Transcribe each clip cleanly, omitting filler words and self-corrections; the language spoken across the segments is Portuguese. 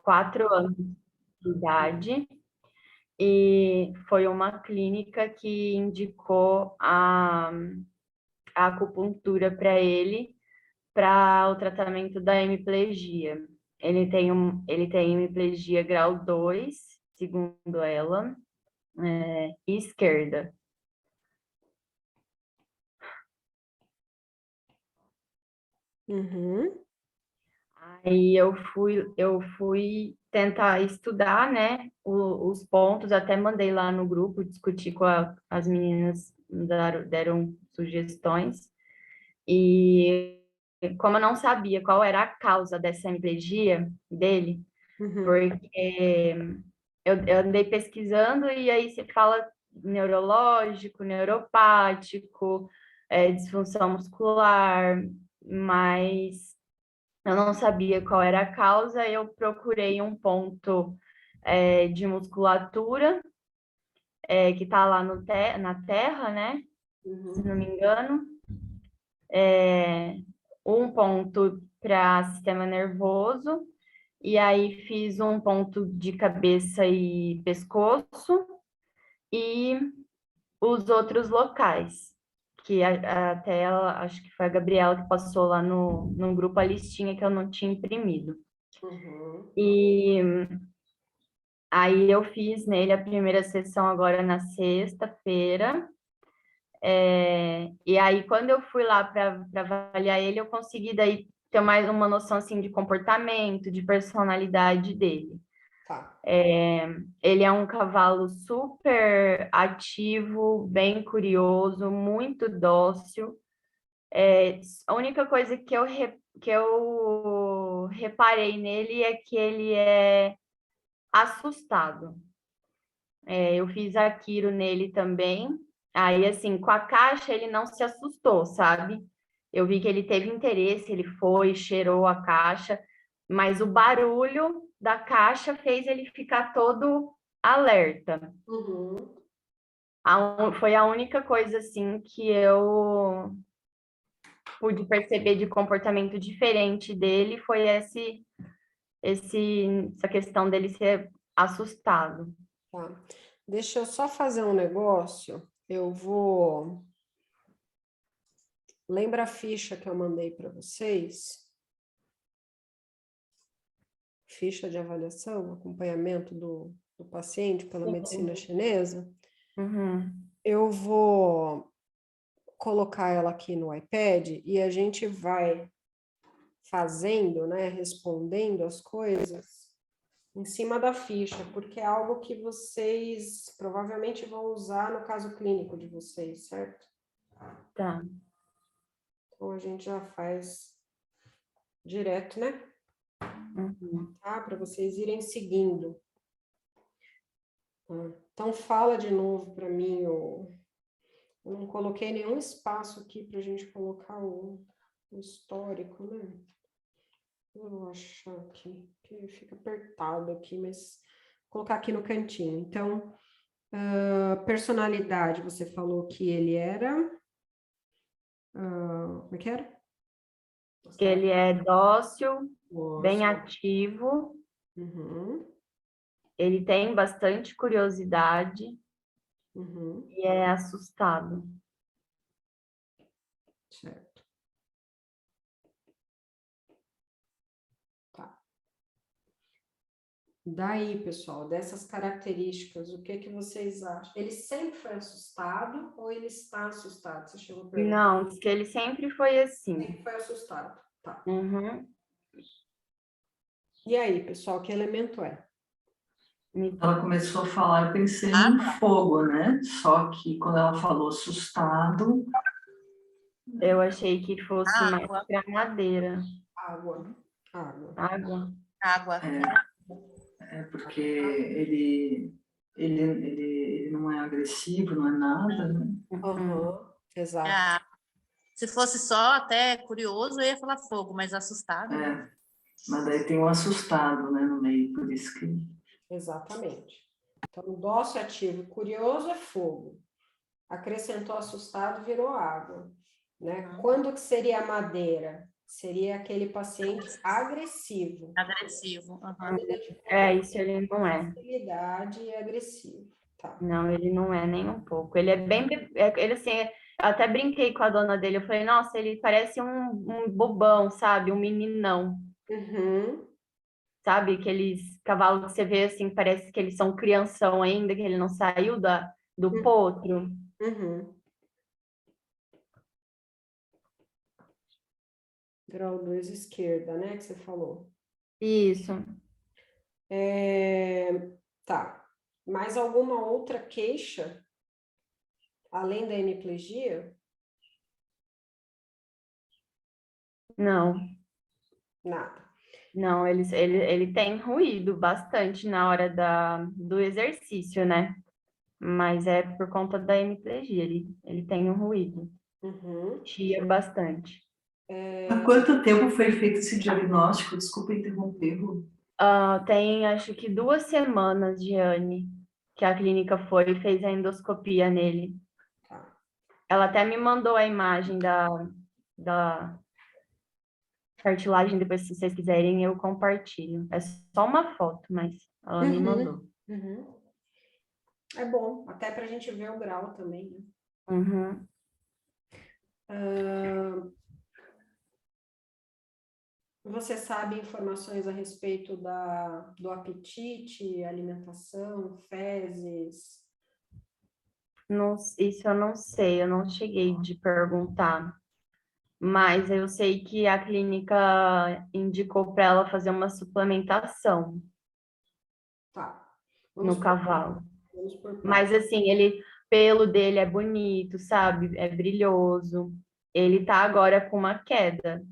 4 anos de idade, e foi uma clínica que indicou a acupuntura para ele, para o tratamento da hemiplegia. Ele tem hemiplegia grau 2, segundo ela, esquerda. Uhum. Aí eu fui tentar estudar, né, os pontos, até mandei lá no grupo, discutir com as meninas, deram sugestões, e como eu não sabia qual era a causa dessa hemiplegia dele, Uhum. porque eu andei pesquisando e aí você fala neurológico, neuropático, disfunção muscular, mas eu não sabia qual era a causa, eu procurei um ponto de musculatura que está lá na terra, né? Se não me engano. Um ponto para sistema nervoso, e aí fiz um ponto de cabeça e pescoço, e os outros locais, que até ela, acho que foi a Gabriela que passou lá no grupo a listinha que eu não tinha imprimido. Uhum. E aí eu fiz nele a primeira sessão agora na sexta-feira. E aí, quando eu fui lá para avaliar ele, eu consegui daí ter mais uma noção assim de comportamento, de personalidade dele. Tá. Ele é um cavalo super ativo, bem curioso, muito dócil. A única coisa que eu reparei nele é que ele é assustado. Eu fiz aquilo nele também. Aí, assim, com a caixa, ele não se assustou, sabe? Eu vi que ele teve interesse, ele foi, cheirou a caixa, mas o barulho da caixa fez ele ficar todo alerta. Uhum. Foi a única coisa, assim, que eu pude perceber de comportamento diferente dele, foi essa questão dele ser assustado. Tá. Deixa eu só fazer um negócio. Eu vou. Lembra a ficha que eu mandei para vocês? Ficha de avaliação, acompanhamento do paciente pela medicina chinesa. Uhum. Eu vou colocar ela aqui no iPad e a gente vai fazendo, né, respondendo as coisas em cima da ficha, porque é algo que vocês provavelmente vão usar no caso clínico de vocês, certo? Tá. Então a gente já faz direto, né? Uhum. Tá? Para vocês irem seguindo. Então fala de novo para mim, eu não coloquei nenhum espaço aqui para a gente colocar o histórico, né? Eu vou achar aqui, que fica apertado aqui, mas vou colocar aqui no cantinho. Então, personalidade, você falou que ele era. Como é que era? Ele é dócil, bem Nossa. ativo, Uhum, ele tem bastante curiosidade uhum, e é assustado. certo. Tá. Daí, pessoal, dessas características, o que que vocês acham? Ele sempre foi assustado ou ele está assustado? Você chegou a perguntar. Não, diz que ele sempre foi assim. Sempre foi assustado. Tá. Uhum. E aí, pessoal, que elemento é? Ela começou a falar, eu pensei em fogo, né? Só que quando ela falou assustado, Eu achei que fosse mais Água. para madeira. Água. Água. Água. Água. porque ele não é agressivo, não é nada, né? Uhum, exato. Ah, se fosse só até curioso, eu ia falar fogo, mas assustado. Mas daí tem um assustado, né, no meio, por isso que... Exatamente. Então, dócil, ativo, curioso é fogo. Acrescentou assustado, virou água. Né? Quando que seria a madeira? seria aquele paciente agressivo. Agressivo. Aham. Isso ele não é. Facilidade e agressivo. Tá. Não, ele não é nem um pouco. Ele é bem. Ele assim, eu até brinquei com a dona dele. Eu falei, nossa, ele parece um bobão, sabe? Um meninão. Uhum. Sabe? Aqueles cavalos que você vê assim, parece que eles são crianção ainda, que ele não saiu do potro. Uhum. Grau 2 esquerda, né? Que você falou. Isso. Tá. Mais alguma outra queixa? Além da hemiplegia? Não. Nada. Não, ele tem ruído bastante na hora do exercício, né? Mas é por conta da hemiplegia, ele tem um ruído, Uhum. chia bastante. Há quanto tempo foi feito esse diagnóstico? Desculpa interromper, Ru. Tem acho que 2 semanas, Giane, que a clínica foi e fez a endoscopia nele. Tá. Ela até me mandou a imagem da cartilagem, depois se vocês quiserem eu compartilho. É só uma foto, mas ela me mandou. Uhum. É bom, até para a gente ver o grau também, né? Uhum. Você sabe informações a respeito do apetite, alimentação, fezes? Não, isso eu não sei, eu não cheguei de perguntar. Mas eu sei que a clínica indicou para ela fazer uma suplementação Tá. no cavalo. Vamos por partes. Mas assim, pelo dele é bonito, sabe? É brilhoso. Ele tá agora com uma queda.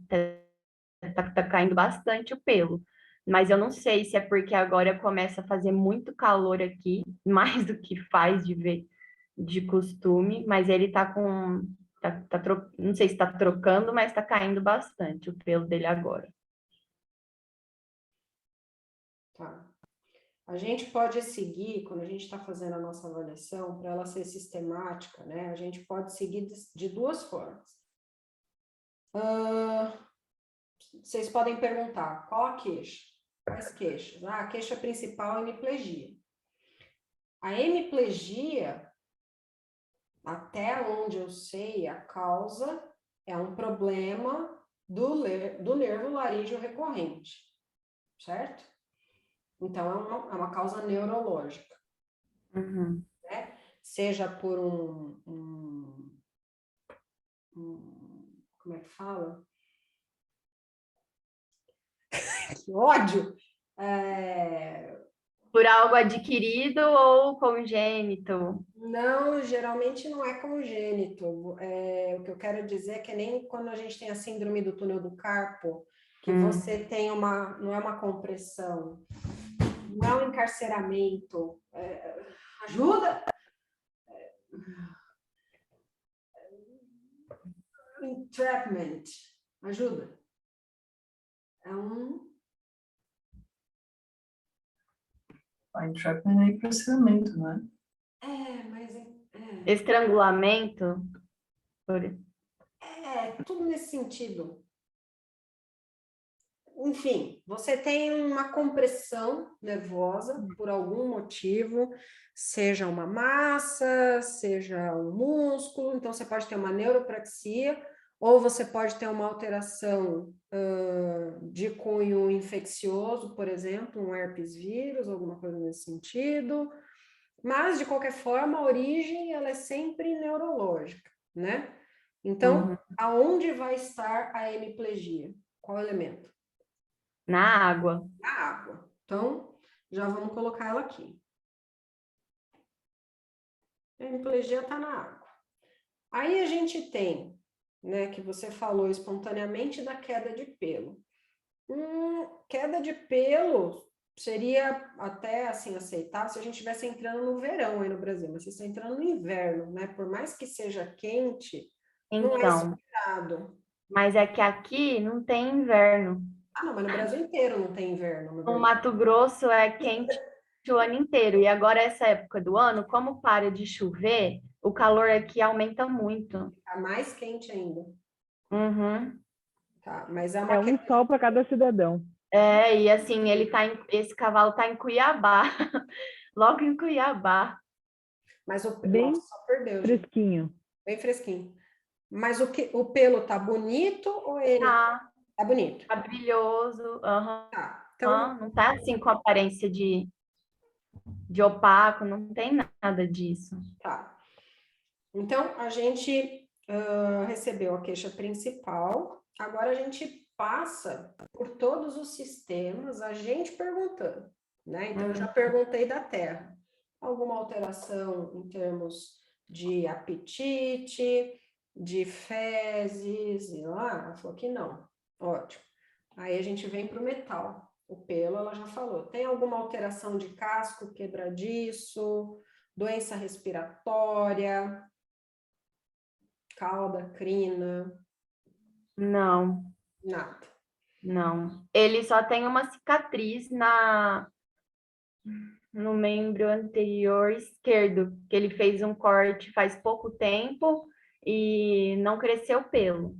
Tá caindo bastante o pelo. Mas eu não sei se é porque agora começa a fazer muito calor aqui, mais do que faz de costume, mas ele tá com. Não sei se tá trocando, mas tá caindo bastante o pelo dele agora. Tá. A gente pode seguir, quando a gente está fazendo a nossa avaliação, para ela ser sistemática, né? A gente pode seguir de duas formas. Vocês podem perguntar, qual a queixa? Quais queixas? A queixa principal é a hemiplegia. A hemiplegia, até onde eu sei, a causa é um problema do nervo laríngeo recorrente, certo? Então, é uma causa neurológica. Uhum. Né? Seja por como é que fala? Que ódio! Por algo adquirido ou congênito? Não, geralmente não é congênito. O que eu quero dizer é que nem quando a gente tem a síndrome do túnel do carpo, que você tem não é uma compressão, não é um encarceramento. Ajuda? Entrapment. Ajuda. Entrapment é encarceramento, não é? Mas Estrangulamento? tudo nesse sentido. Enfim, você tem uma compressão nervosa por algum motivo, seja uma massa, seja um músculo, então você pode ter uma neuropraxia, ou você pode ter uma alteração de cunho infeccioso, por exemplo, um herpes vírus, alguma coisa nesse sentido. Mas, de qualquer forma, a origem ela é sempre neurológica, né? Então, aonde vai estar a hemiplegia? Qual elemento? Na água. Na água. Então, já vamos colocar ela aqui. A hemiplegia está na água. Aí a gente tem, né, que você falou espontaneamente da queda de pelo. Queda de pelo seria até assim aceitável se a gente estivesse entrando no verão aí no Brasil, mas você está entrando no inverno, né? Por mais que seja quente, não é Então, esperado. mas é que aqui não tem inverno. Não, mas no Brasil inteiro não tem inverno. No Mato Grosso é quente o ano inteiro. E agora, essa época do ano, como para de chover, o calor aqui aumenta muito. Tá mais quente ainda. Uhum. Tá, mas é uma É um sol para cada cidadão. E assim, esse cavalo tá em Cuiabá, logo em Cuiabá. Mas Bem nossa, só perdeu, gente. fresquinho. Bem fresquinho. Mas o pelo tá bonito ou ele tá bonito? Tá brilhoso, Tá. Então, não tá assim com aparência de opaco, não tem nada disso. tá. Então, a gente recebeu a queixa principal, agora a gente passa por todos os sistemas, a gente perguntando, né? Então, eu já perguntei da terra. Alguma alteração em termos de apetite, de fezes, e lá, ela falou que não. Ótimo. Aí a gente vem para o metal. O pelo, ela já falou. Tem alguma alteração de casco, quebradiço, doença respiratória, cauda, crina? Não, Nada. não. Ele só tem uma cicatriz no membro anterior esquerdo, que ele fez um corte faz pouco tempo e não cresceu pelo.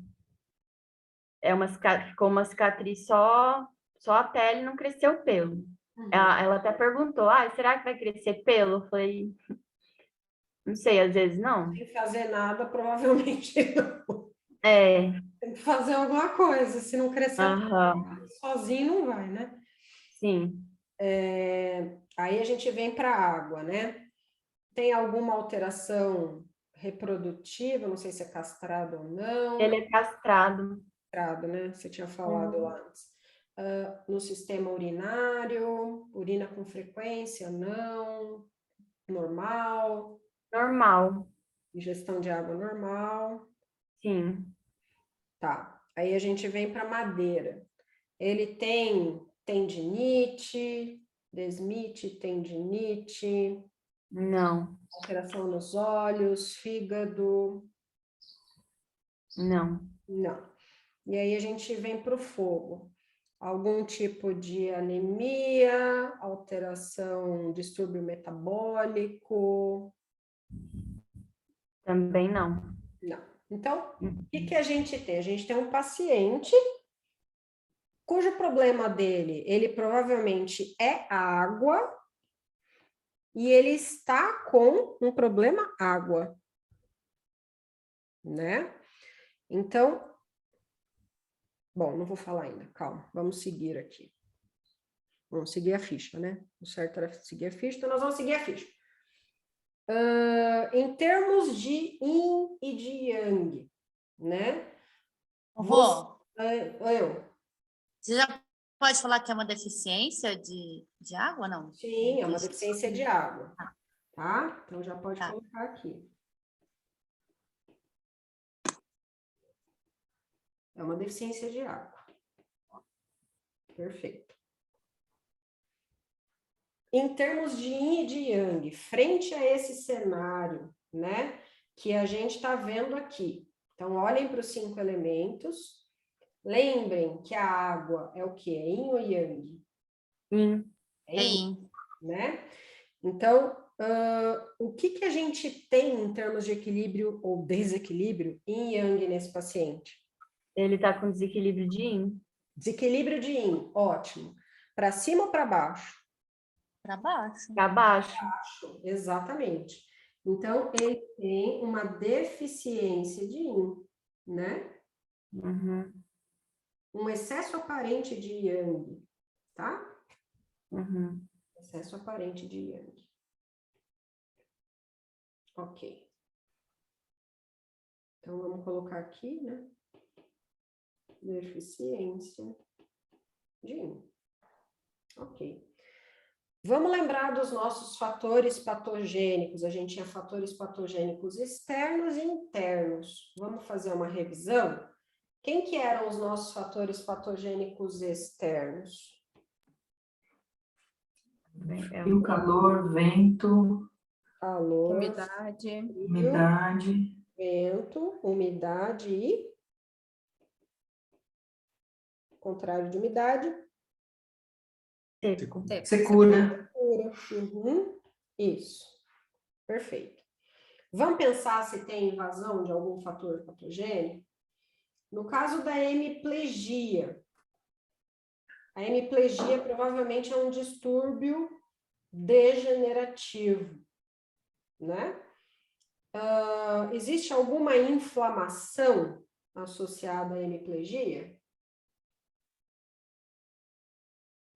Ficou uma cicatriz só a pele, não cresceu pelo. Ela até perguntou, será que vai crescer pelo? Eu falei, não sei, às vezes não. Sem fazer nada, provavelmente não. É. Tem que fazer alguma coisa, se não crescer sozinho não vai, né? Sim. Aí a gente vem para a água, né? Tem alguma alteração reprodutiva, não sei se é castrado ou não. Ele é castrado. Castrado, né? Você tinha falado lá antes. No sistema urinário, urina com frequência, não, normal. Normal. Ingestão de água normal. Sim. Tá. Aí a gente vem para madeira. Ele tem tendinite, desmite, tendinite. Não. Alteração nos olhos, fígado. Não. Não. E aí a gente vem para o fogo. Algum tipo de anemia, alteração, distúrbio metabólico? Também não. Não. Então, o que a gente tem? A gente tem um paciente cujo problema dele, ele provavelmente é água e ele está com um problema água, né? Então, bom, não vou falar ainda, calma, vamos seguir aqui. Vamos seguir a ficha, né? O certo era seguir a ficha, então nós vamos seguir a ficha. Em termos de yin e de yang, né? Você já pode falar que é uma deficiência de água, não? Sim, é uma deficiência de água, tá? Então já pode colocar aqui. É uma deficiência de água. Perfeito. Em termos de yin e de yang, frente a esse cenário, né, que a gente está vendo aqui. Então, olhem para os 5 elementos. Lembrem que a água é o quê? É yin ou yang? Yin. É yin, né? Então, o que a gente tem em termos de equilíbrio ou desequilíbrio yin e yang nesse paciente? Ele está com desequilíbrio de yin. Desequilíbrio de yin, ótimo. Para cima ou para baixo? Para baixo. Para baixo. Exatamente. Então, ele tem uma deficiência de yin, né? Uhum. Um excesso aparente de yang, tá? Uhum. Excesso aparente de yang. Ok. Então, vamos colocar aqui, né? Deficiência de yin. Ok. Vamos lembrar dos nossos fatores patogênicos. A gente tinha fatores patogênicos externos e internos. Vamos fazer uma revisão? Quem que eram os nossos fatores patogênicos externos? Frio, calor, vento, Calor, umidade, frio, umidade, vento, umidade e contrário de umidade, Seco. secura. Uhum. Isso. Perfeito. Vamos pensar se tem invasão de algum fator patogênico? No caso da hemiplegia, a hemiplegia provavelmente é um distúrbio degenerativo, né? Existe alguma inflamação associada à hemiplegia?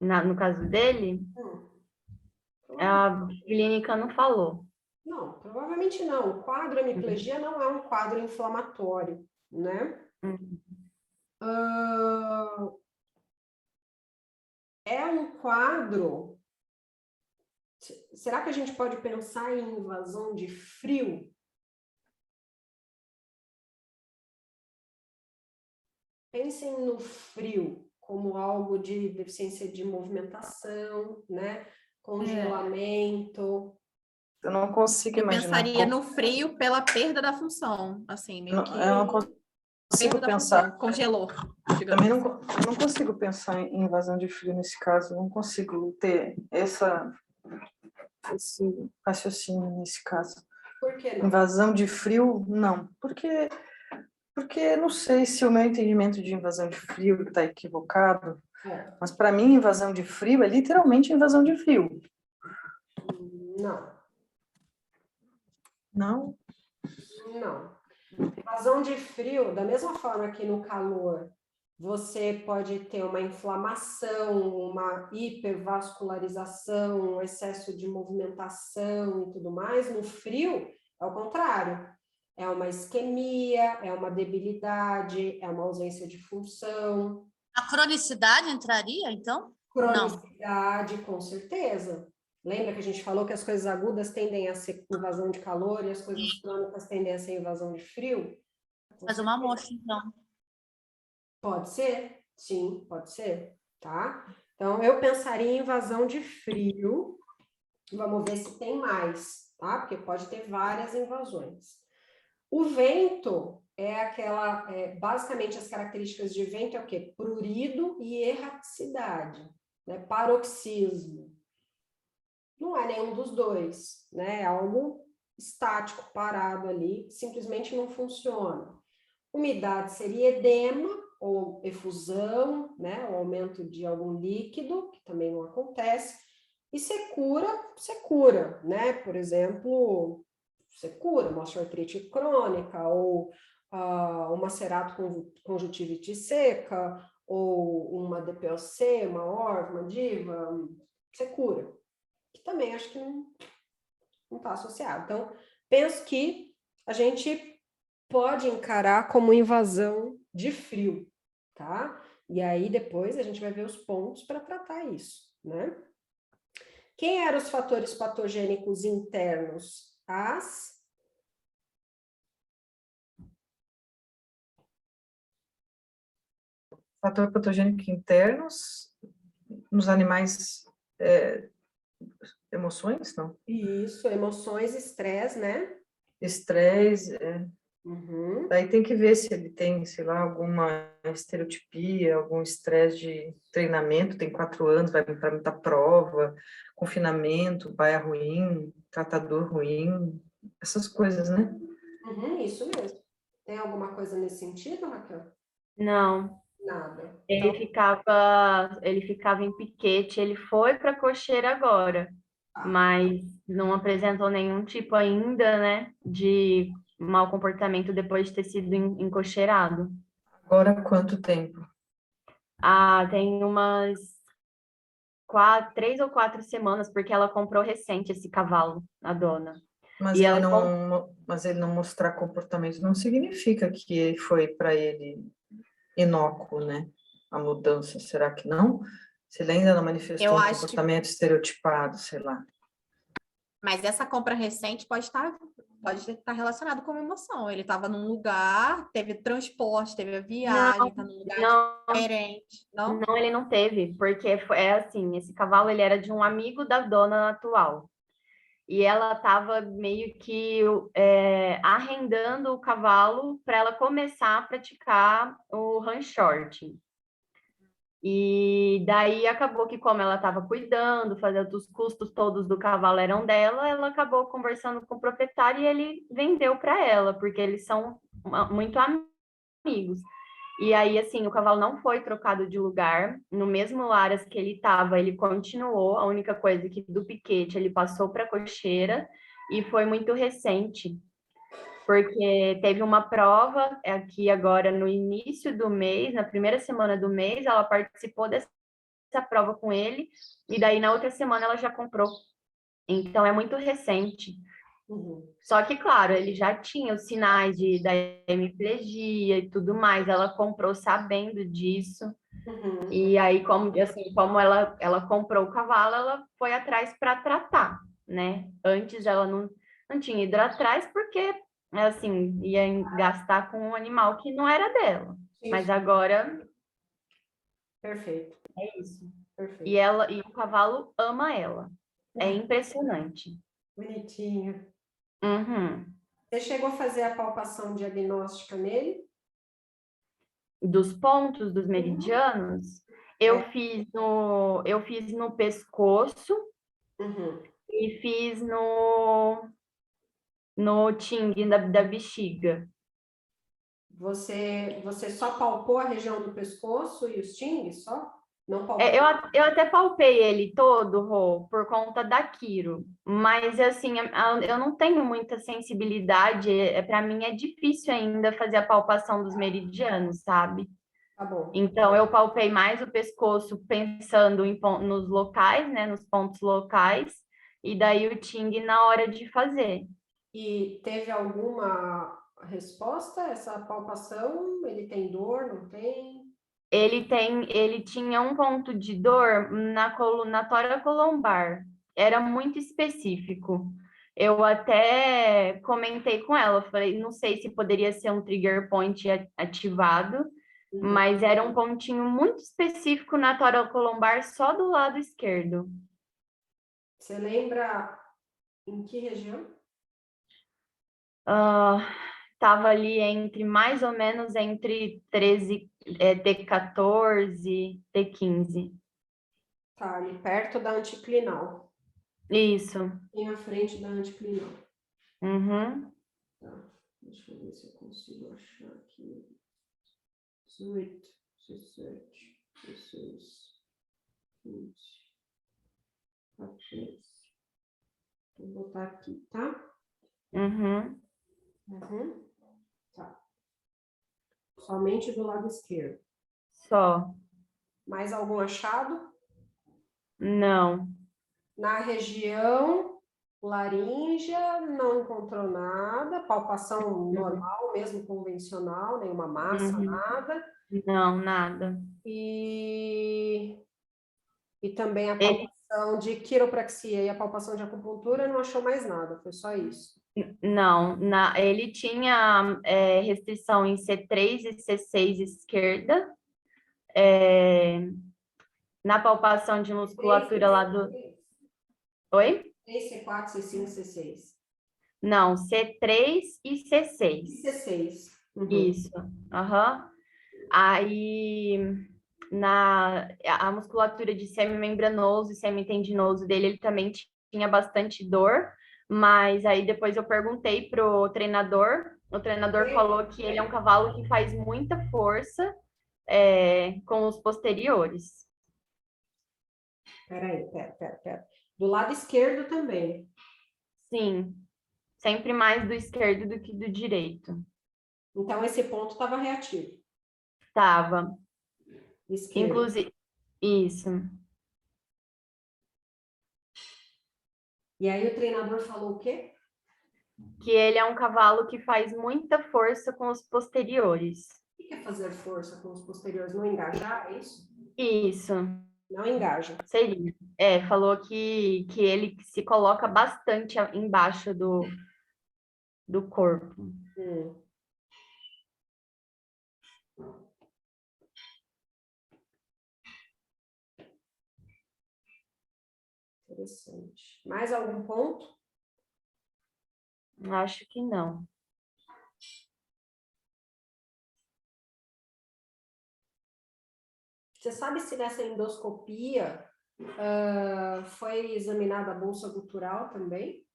No caso dele, a clínica não falou. Não, provavelmente não. O quadro hemiplegia não é um quadro inflamatório, né? É um quadro. Será que a gente pode pensar em invasão de frio? Pensem no frio como algo de deficiência de movimentação, né? Congelamento. Eu não consigo Eu imaginar. pensaria no frio pela perda da função, assim, meio que Eu não consigo perda da pensar. função, congelou. Também não, eu não consigo pensar em invasão de frio nesse caso. Não consigo ter esse raciocínio nesse caso. Por que não? Invasão de frio, não. Porque não sei se o meu entendimento de invasão de frio está equivocado, mas para mim invasão de frio é literalmente invasão de frio. Não. Não? Não. Invasão de frio, da mesma forma que no calor, você pode ter uma inflamação, uma hipervascularização, um excesso de movimentação e tudo mais. No frio, é o contrário. É uma isquemia, é uma debilidade, é uma ausência de função. A cronicidade entraria, então? Cronicidade, com certeza. Lembra que a gente falou que as coisas agudas tendem a ser invasão de calor e as coisas crônicas tendem a ser invasão de frio? Fazer uma amostra, então. Pode ser? Sim, pode ser, tá? Então, eu pensaria em invasão de frio. Vamos ver se tem mais, tá? Porque pode ter várias invasões. O vento é aquela... basicamente, as características de vento é o quê? Prurido e erraticidade, né? Paroxismo. Não é nenhum dos dois, né? É algo estático, parado ali, simplesmente não funciona. Umidade seria edema ou efusão, né? O aumento de algum líquido, que também não acontece. E secura, né? Por exemplo, secura uma artrite crônica ou uma cerato-conjuntivite seca ou uma DPOC, uma ORV, uma DIVA, secura. Que também acho que não está associado. Então, penso que a gente pode encarar como invasão de frio, tá? E aí depois a gente vai ver os pontos para tratar isso, né? Quem eram os fatores patogênicos internos? Fator patogênico internos nos animais, emoções, não? Isso, emoções, estresse, né? Estresse, Uhum. Daí tem que ver se ele tem, sei lá, alguma estereotipia, algum estresse de treinamento, tem 4 anos, vai para muita prova, confinamento, baia ruim, tratador ruim, essas coisas, né? Uhum, isso mesmo. Tem alguma coisa nesse sentido, Raquel? Não. Nada. Ele ficava em piquete, ele foi para cocheira agora, mas não apresentou nenhum tipo ainda, né, de mau comportamento depois de ter sido encocheirado. Agora, quanto tempo? Tem umas 3 ou 4 semanas, porque ela comprou recente esse cavalo, a dona. Mas ele não mostrar comportamento não significa que foi para ele inócuo, né? A mudança, será que não? Se ele ainda não manifestou um comportamento estereotipado, sei lá. Mas essa compra recente pode estar relacionado com uma emoção. Ele estava num lugar, teve transporte, teve a viagem, está num lugar diferente. Não? Não, ele não teve, porque é assim, esse cavalo ele era de um amigo da dona atual. E ela estava meio que arrendando o cavalo para ela começar a praticar o handshorting. E daí acabou que, como ela estava cuidando, fazendo os custos todos do cavalo eram dela, ela acabou conversando com o proprietário e ele vendeu para ela, porque eles são muito amigos. E aí, assim, o cavalo não foi trocado de lugar. No mesmo Laras que ele estava, ele continuou. A única coisa que do piquete ele passou para a cocheira e foi muito recente, porque teve uma prova aqui agora no início do mês, na primeira semana do mês, ela participou dessa prova com ele, e daí na outra semana ela já comprou. Então é muito recente. Uhum. Só que, claro, ele já tinha os sinais da hemiplegia e tudo mais, ela comprou sabendo disso. Uhum. E aí, como ela comprou o cavalo, ela foi atrás para tratar, né? Antes ela não tinha ido atrás porque, assim, ia gastar com um animal que não era dela. Sim, Mas sim. agora Perfeito, é isso. perfeito. E o cavalo ama ela. É impressionante. Bonitinho. Uhum. Você chegou a fazer a palpação diagnóstica nele? Dos pontos, dos meridianos, eu É. eu fiz no pescoço Uhum. e fiz no ting da bexiga. Você só palpou a região do pescoço e os tings só? Não palpou? Eu até palpei ele todo, Rô, por conta da Quiro, mas assim, eu não tenho muita sensibilidade, para mim é difícil ainda fazer a palpação dos meridianos, sabe? Tá bom. Então, eu palpei mais o pescoço pensando nos locais, né, nos pontos locais, e daí o Ting na hora de fazer. E teve alguma resposta a essa palpação? Ele tem dor, não tem? Ele tinha um ponto de dor na tora colombar, era muito específico. Eu até comentei com ela, falei, não sei se poderia ser um trigger point ativado, Uhum. mas era um pontinho muito específico na tora colombar, só do lado esquerdo. Você lembra em que região? Tava ali mais ou menos entre 13, T14, T15. Tá, ali perto da anticlinal. Isso. Bem à frente da anticlinal. Uhum. Tá, deixa eu ver se eu consigo achar aqui. 18, 17, 16, 15, 14. Vou botar aqui, tá? Uhum. Uhum. Tá. Somente do lado esquerdo. Só. Mais algum achado? Não. Na região laríngea, não encontrou nada. Palpação normal, mesmo convencional, nenhuma massa, Uhum. nada. Não, nada. E também a Ele, palpação de quiropraxia e a palpação de acupuntura não achou mais nada, foi só isso. não, ele tinha restrição em C3 e C6 esquerda, na palpação de musculatura lá do. Oi? 3, C4, C5, C6. Não, C3 e C6. C6. Uhum. Isso. Aham. Aí, a musculatura de semimembranoso e semitendinoso dele, ele também tinha bastante dor, mas aí depois eu perguntei pro treinador, o treinador falou que ele é um cavalo que faz muita força com os posteriores. Peraí. Do lado esquerdo também. Sim, sempre mais do esquerdo do que do direito. Então, esse ponto estava reativo. Tava. Esquerdo. Inclusive, isso. E aí o treinador falou o quê? Que ele é um cavalo que faz muita força com os posteriores. O que é fazer força com os posteriores? Não engajar, é isso? Isso, Não engaja. seria. Falou que ele se coloca bastante embaixo do corpo. Interessante. Mais algum ponto? Acho que não. Você sabe se nessa endoscopia foi examinada a bolsa gutural também?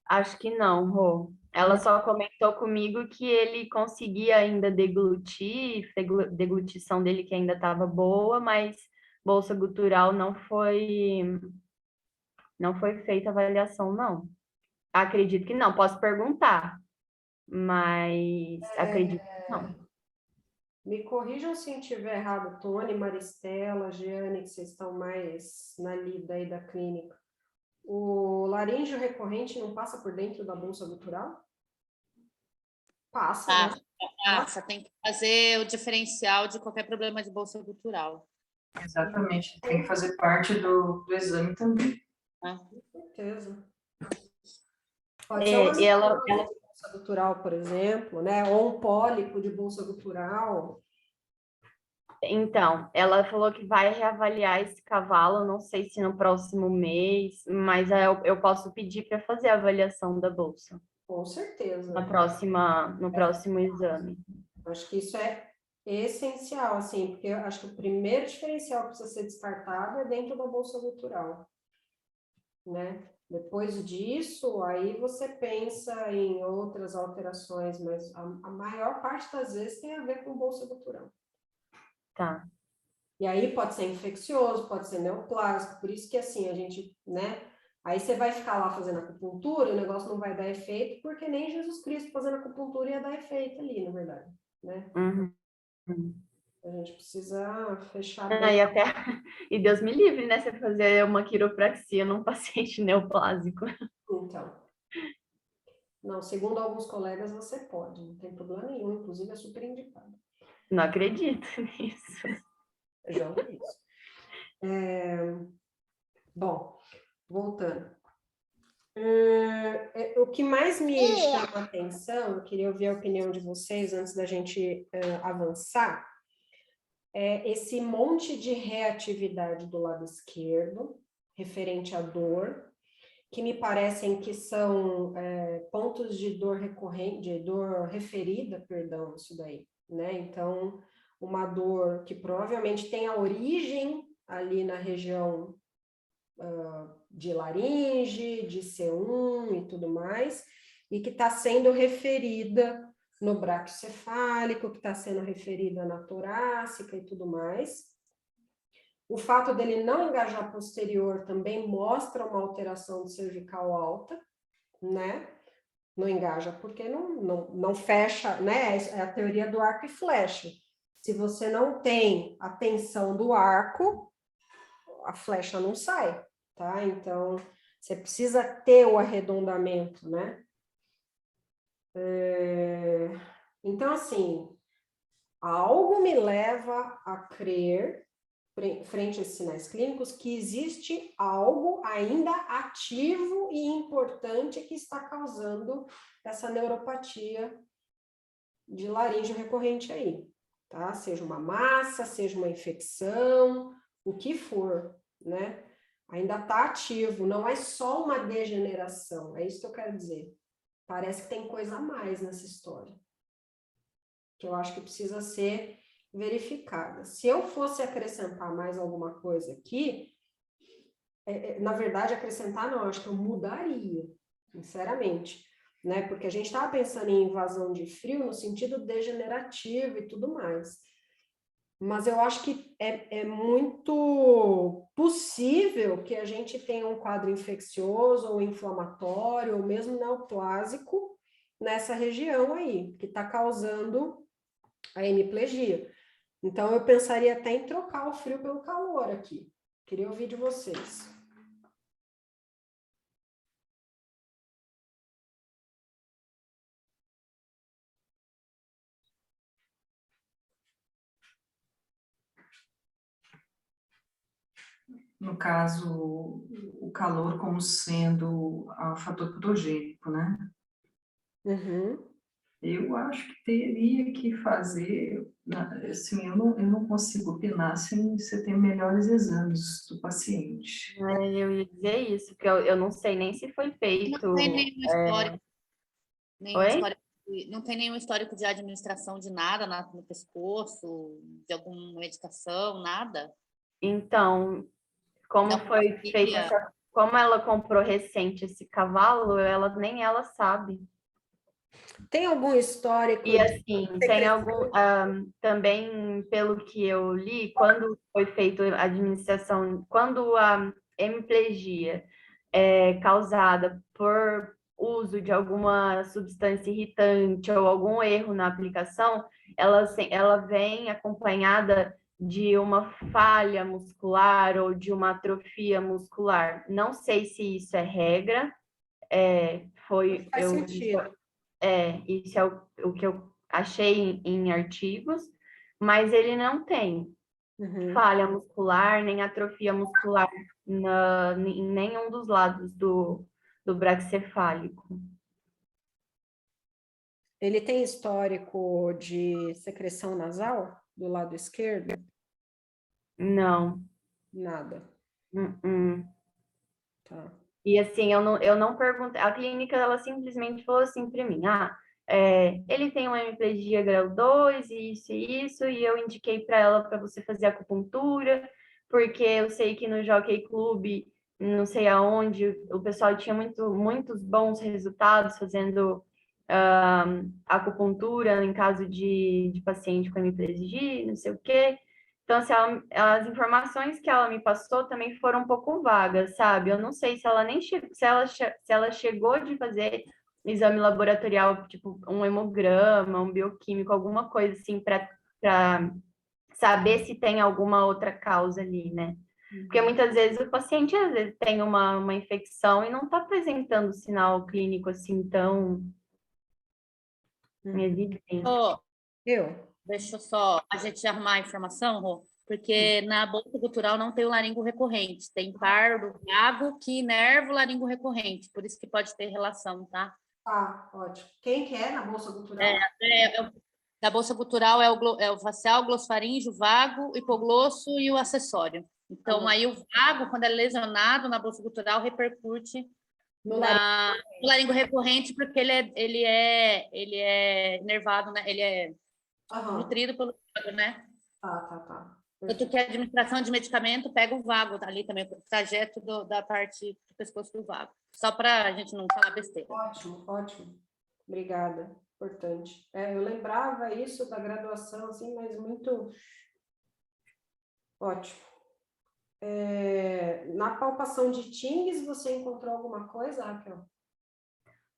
Acho que não, Rô. Ela só comentou comigo que ele conseguia ainda deglutir, deglutição dele que ainda estava boa, mas bolsa gutural não foi feita avaliação, não. Acredito que não, posso perguntar, mas acredito que não. Me corrijam se eu estiver errado, Tony, Maristela, Giane, que vocês estão mais na lida aí da clínica. O laríngeo recorrente não passa por dentro da bolsa gutural? Passa, né? Passa, tem que fazer o diferencial de qualquer problema de bolsa gutural. Exatamente, tem que fazer parte do exame também. Né? Com certeza. Pode ser uma E ela, de bolsa gutural, por exemplo, né? Ou um pólipo de bolsa gutural. então, ela falou que vai reavaliar esse cavalo, não sei se no próximo mês, mas eu posso pedir para fazer a avaliação da bolsa Com certeza. no próximo exame. Acho que isso é essencial, assim, porque eu acho que o primeiro diferencial que precisa ser descartado é dentro da bolsa gutural, né? Depois disso, aí você pensa em outras alterações, mas a maior parte das vezes tem a ver com bolsa gutural. Tá. E aí pode ser infeccioso, pode ser neoplásico, por isso que assim, a gente, né? Aí você vai ficar lá fazendo acupuntura, o negócio não vai dar efeito, porque nem Jesus Cristo fazendo acupuntura ia dar efeito ali, na verdade, né? Uhum. A gente precisa fechar Ah, bem. e Deus me livre, né? Você fazer uma quiropraxia num paciente neoplásico. Então, não, segundo alguns colegas, você pode, não tem problema nenhum, inclusive é super indicado. Não acredito nisso. Eu já ouvi isso. Bom, voltando. O que mais me chama a atenção, eu queria ouvir a opinião de vocês antes da gente avançar, é esse monte de reatividade do lado esquerdo, referente à dor, que me parecem que são pontos de dor recorrente, de dor referida, perdão, isso daí, né? Então, uma dor que provavelmente tem a origem ali na região de laringe, de C1 e tudo mais, e que está sendo referida no braquiocefálico, que está sendo referida na torácica e tudo mais. O fato dele não engajar posterior também mostra uma alteração de cervical alta, né? Não engaja porque não fecha, né? É a teoria do arco e flecha. Se você não tem a tensão do arco, a flecha não sai, tá? Então, você precisa ter o arredondamento, né? Então, assim, algo me leva a crer, frente a esses sinais clínicos, que existe algo ainda ativo e importante que está causando essa neuropatia de laríngeo recorrente aí, tá? Seja uma massa, seja uma infecção, o que for, né? Ainda está ativo, não é só uma degeneração, é isso que eu quero dizer. Parece que tem coisa a mais nessa história, que eu acho que precisa ser verificada. Se eu fosse acrescentar mais alguma coisa aqui, na verdade, acrescentar não, acho que eu mudaria, sinceramente, né? Porque a gente estava pensando em invasão de frio no sentido degenerativo e tudo mais. Mas eu acho que é muito possível que a gente tenha um quadro infeccioso ou inflamatório, ou mesmo neoplásico, nessa região aí, que está causando a hemiplegia. Então, eu pensaria até em trocar o frio pelo calor aqui. Queria ouvir de vocês. No caso, o calor como sendo um fator patogênico, né? Uhum. Eu acho que teria que fazer, assim, eu não consigo opinar sem você ter melhores exames do paciente. Eu ia dizer isso, porque eu não sei nem se foi feito. Não tem nenhum histórico, Oi? não tem nenhum histórico de administração de nada no pescoço, de alguma medicação, nada? Então, como Da foi feita terapia? como ela comprou recente esse cavalo, nem ela sabe. Tem algum histórico E assim, tem secreção? algum também, pelo que eu li, quando foi feita a administração, quando a hemiplegia é causada por uso de alguma substância irritante ou algum erro na aplicação, ela vem acompanhada de uma falha muscular ou de uma atrofia muscular. Não sei se isso é regra, Faz sentido. isso é o que eu achei em artigos, mas ele não tem Uhum. falha muscular, nem atrofia muscular em nenhum dos lados do braquicefálico. Ele tem histórico de secreção nasal do lado esquerdo? Não. Nada. Tá. E assim, eu não perguntei, a clínica, ela simplesmente falou assim para mim, ele tem uma hemiplegia grau 2, e isso, e eu indiquei para ela para você fazer acupuntura, porque eu sei que no Jockey Club, não sei aonde, o pessoal tinha muitos bons resultados fazendo acupuntura em caso de paciente com hemiplegia, não sei o quê. Então, assim, as informações que ela me passou também foram um pouco vagas, sabe? Eu não sei se ela nem se ela chegou de fazer exame laboratorial, tipo um hemograma, um bioquímico, alguma coisa assim, para saber se tem alguma outra causa ali, né? Porque muitas vezes o paciente às vezes tem uma infecção e não está apresentando sinal clínico assim tão evidente. Ô, Eu? deixa eu só a gente arrumar a informação, Rô, porque na bolsa cultural não tem o laringo recorrente, tem pardo vago que inerva o laringo recorrente, por isso que pode ter relação, tá? Ah, ótimo. Quem que é na Bolsa Cultural? Da bolsa cultural é o facial, glossofaríngeo, vago, hipoglosso e o acessório. Então, aí o vago, quando é lesionado na bolsa cultural, repercute No no laringo recorrente, porque ele é nervado, né? Ele é nutrido pelo vago, né? Tá. Tanto que a administração de medicamento pega o vago ali também, o trajeto da parte do pescoço do vago. Só para a gente não falar besteira. Ótimo. Obrigada. Importante. Eu lembrava isso da graduação, assim, mas muito ótimo. Na palpação de Tings, você encontrou alguma coisa, Raquel?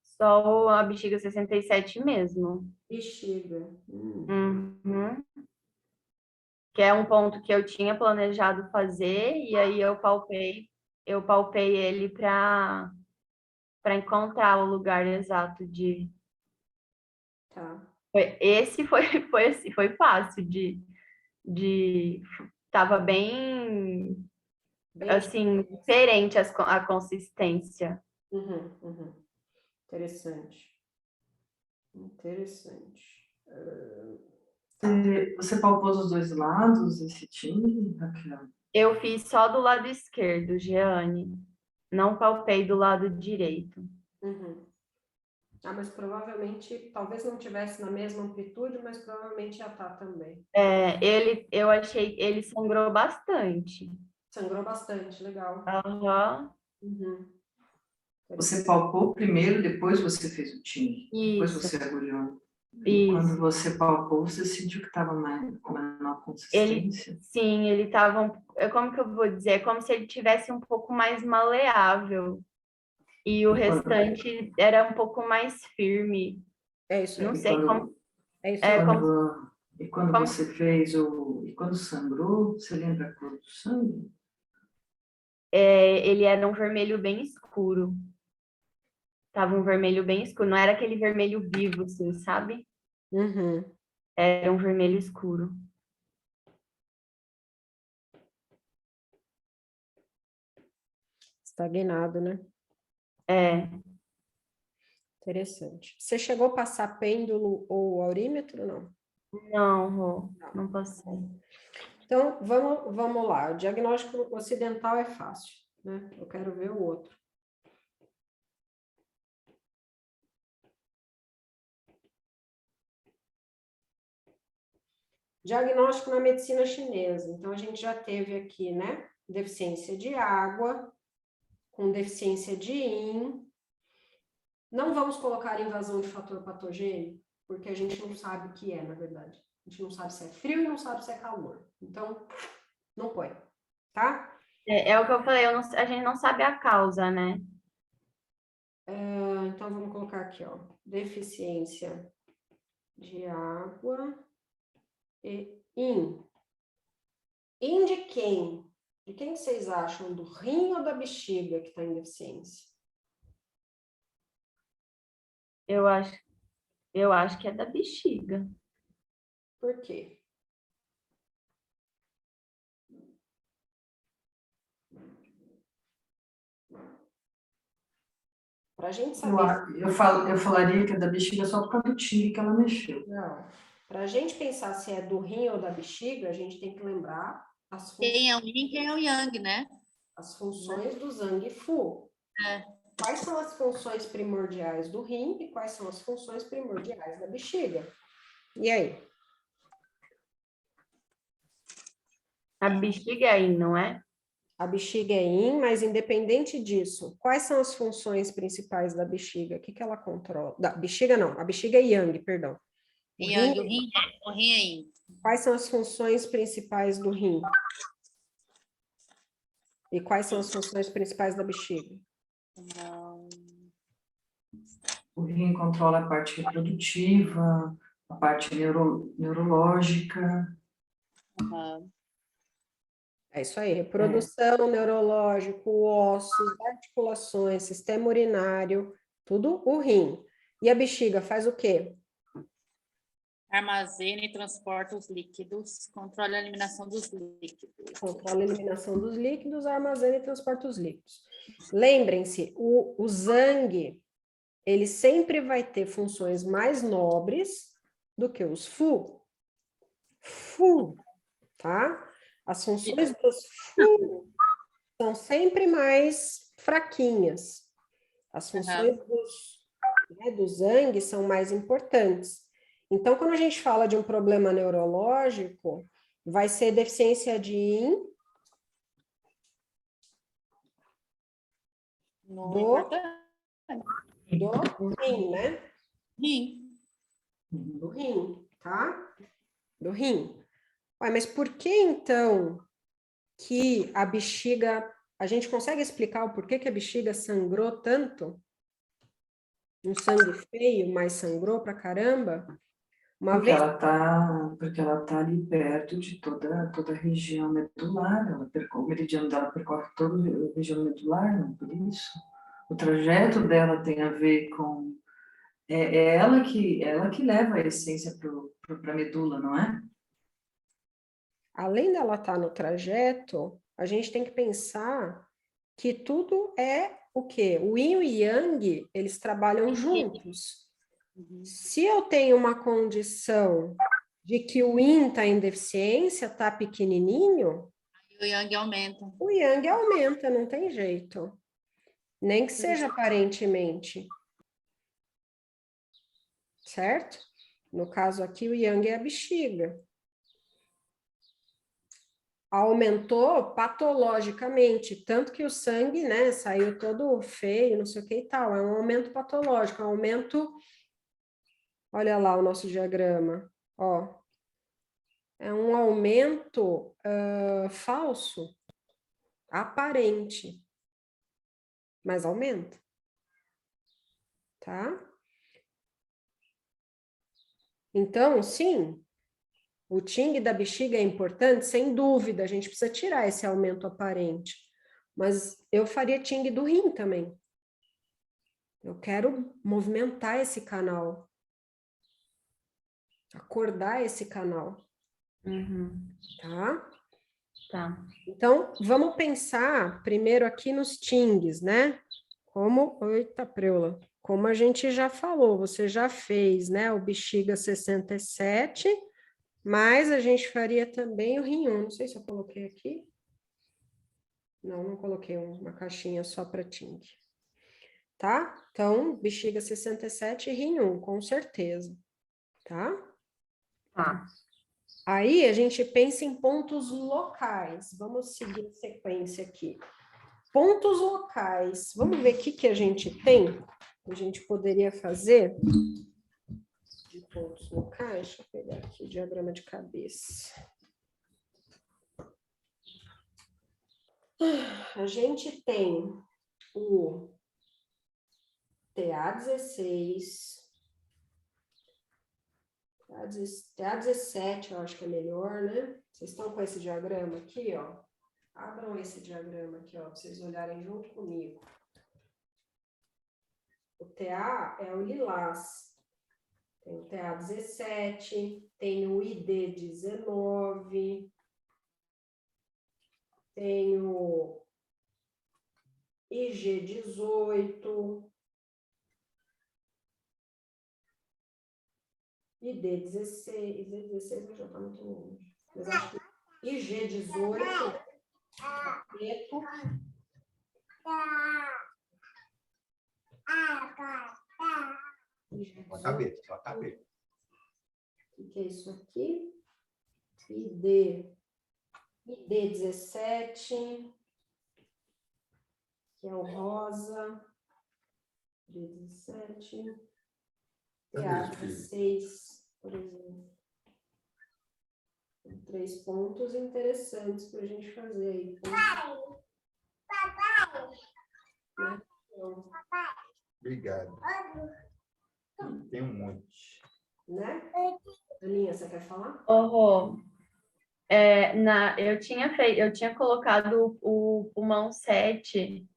Só a bexiga 67 mesmo. Bexiga. Uhum. Que é um ponto que eu tinha planejado fazer, e aí eu palpei ele para encontrar o lugar exato de. Tá. Esse foi fácil de tava bem assim, diferente a consistência. Interessante. Você palpou dos dois lados esse time, Raquel? Eu fiz só do lado esquerdo, Jeane. Não palpei do lado direito. Mas provavelmente, talvez não tivesse na mesma amplitude, mas provavelmente já tá também. Eu achei, ele sangrou bastante. Sangrou bastante, legal. Aham. Você palpou primeiro, depois você fez o time. Depois Isso. você agulhou. Isso. Quando você palpou, você sentiu que estava com menor consistência? Sim, ele estava, como que eu vou dizer? É como se ele tivesse um pouco mais maleável. E o restante era um pouco mais firme. É isso aí. Não sei como. É isso aí. E quando você fez e quando sangrou, você lembra a cor do sangue? Ele era um vermelho bem escuro. Tava um vermelho bem escuro. Não era aquele vermelho vivo, assim, sabe? Era um vermelho escuro. Estagnado, né? Interessante. Você chegou a passar pêndulo ou aurímetro, não? Não, Rô, não passei. Então, vamos lá. O diagnóstico ocidental é fácil, né? Eu quero ver o outro. Diagnóstico na medicina chinesa. Então, a gente já teve aqui, né? Deficiência de água, com deficiência de IN. Não vamos colocar invasão de fator patogênico, porque a gente não sabe o que é, na verdade. A gente não sabe se é frio e não sabe se é calor. Então, não põe, tá? É o que eu falei, a gente não sabe a causa, né? Então, vamos colocar aqui, ó. Deficiência de água e IN. IN de quem? De quem vocês acham? Do rim ou da bexiga que está em deficiência? Eu acho que é da bexiga. Por quê? Para a gente saber. Eu falaria que é da bexiga só por causa do tigre que ela mexeu. Não. Para a gente pensar se é do rim ou da bexiga, a gente tem que lembrar Quem é o yin, quem é o yang, né? as funções do Zhang e Fu. Quais são as funções primordiais do rim e quais são as funções primordiais da bexiga? E aí? A bexiga aí, não é? A bexiga é yin, mas independente disso, quais são as funções principais da bexiga? O que ela controla? Da bexiga não, a bexiga é yang, perdão. Yang, o rim é yin. Quais são as funções principais do rim? E quais são as funções principais da bexiga? O rim controla a parte reprodutiva, a parte neurológica. É isso aí, reprodução, neurológico, ossos, articulações, sistema urinário, tudo o rim. E a bexiga faz o quê? Armazena e transporta os líquidos, controla a eliminação dos líquidos. Controla a eliminação dos líquidos, armazena e transporta os líquidos. Lembrem-se, o Zhang, ele sempre vai ter funções mais nobres do que os Fu. Fu, tá? As funções dos Fu são sempre mais fraquinhas. As funções do Zhang são mais importantes. Então, quando a gente fala de um problema neurológico, vai ser deficiência de yin do rim, né? Rim. Do rim, tá? Do rim. Ué, mas por que, então, que a bexiga... A gente consegue explicar o porquê que a bexiga sangrou tanto? Um sangue feio, mas sangrou pra caramba? Porque ela tá ali perto de toda a região medular, o meridiano dela percorre toda a região medular, não por isso. O trajeto dela tem a ver com... É ela que leva a essência para a medula, não é? Além dela estar no trajeto, a gente tem que pensar que tudo é o quê? O yin e o yang, eles trabalham juntos. Se eu tenho uma condição de que o yin está em deficiência, está pequenininho, O yang aumenta. o yang aumenta, não tem jeito. Nem que seja aparentemente. Certo? No caso aqui, o yang é a bexiga. Aumentou patologicamente, tanto que o sangue, né, saiu todo feio, não sei o que e tal. É um aumento patológico, um aumento... Olha lá o nosso diagrama, ó. É um aumento falso, aparente, mas aumenta, tá? Então, sim, o Ting da bexiga é importante, sem dúvida, a gente precisa tirar esse aumento aparente, mas eu faria Ting do rim também. Eu quero movimentar esse canal, acordar esse canal, tá? Tá. Então, vamos pensar primeiro aqui nos Tings, né? Eita, preula. Como a gente já falou, você já fez, né? O bexiga 67, mas a gente faria também o rim 1. Não sei se eu coloquei aqui. Não, não coloquei uma caixinha só para Ting. Tá? Então, bexiga 67 e rim 1, com certeza. Tá? Tá. Aí a gente pensa em pontos locais. Vamos seguir a sequência aqui. pontos locais. Vamos ver o que a gente tem? A gente poderia fazer de pontos locais. Deixa eu pegar aqui o diagrama de cabeça. A gente tem o TA16, TA17, eu acho que é melhor, né? Vocês estão com esse diagrama aqui, ó. Abram esse diagrama aqui, ó, para vocês olharem junto comigo. O TA é o lilás. Tem o TA17, tem o ID19, tem o IG18, ID16, ID16 já está muito longe, mas acho que IG18, preto. Só cabeça, só cabeça. O que é isso aqui? ID17, que é o rosa, ID17, TA16, por exemplo. Tem 3 pontos interessantes para a gente fazer aí. Né? Então, Obrigado. Tem um monte. né? Aninha, você quer falar? Rô, eu tinha colocado o pulmão 7,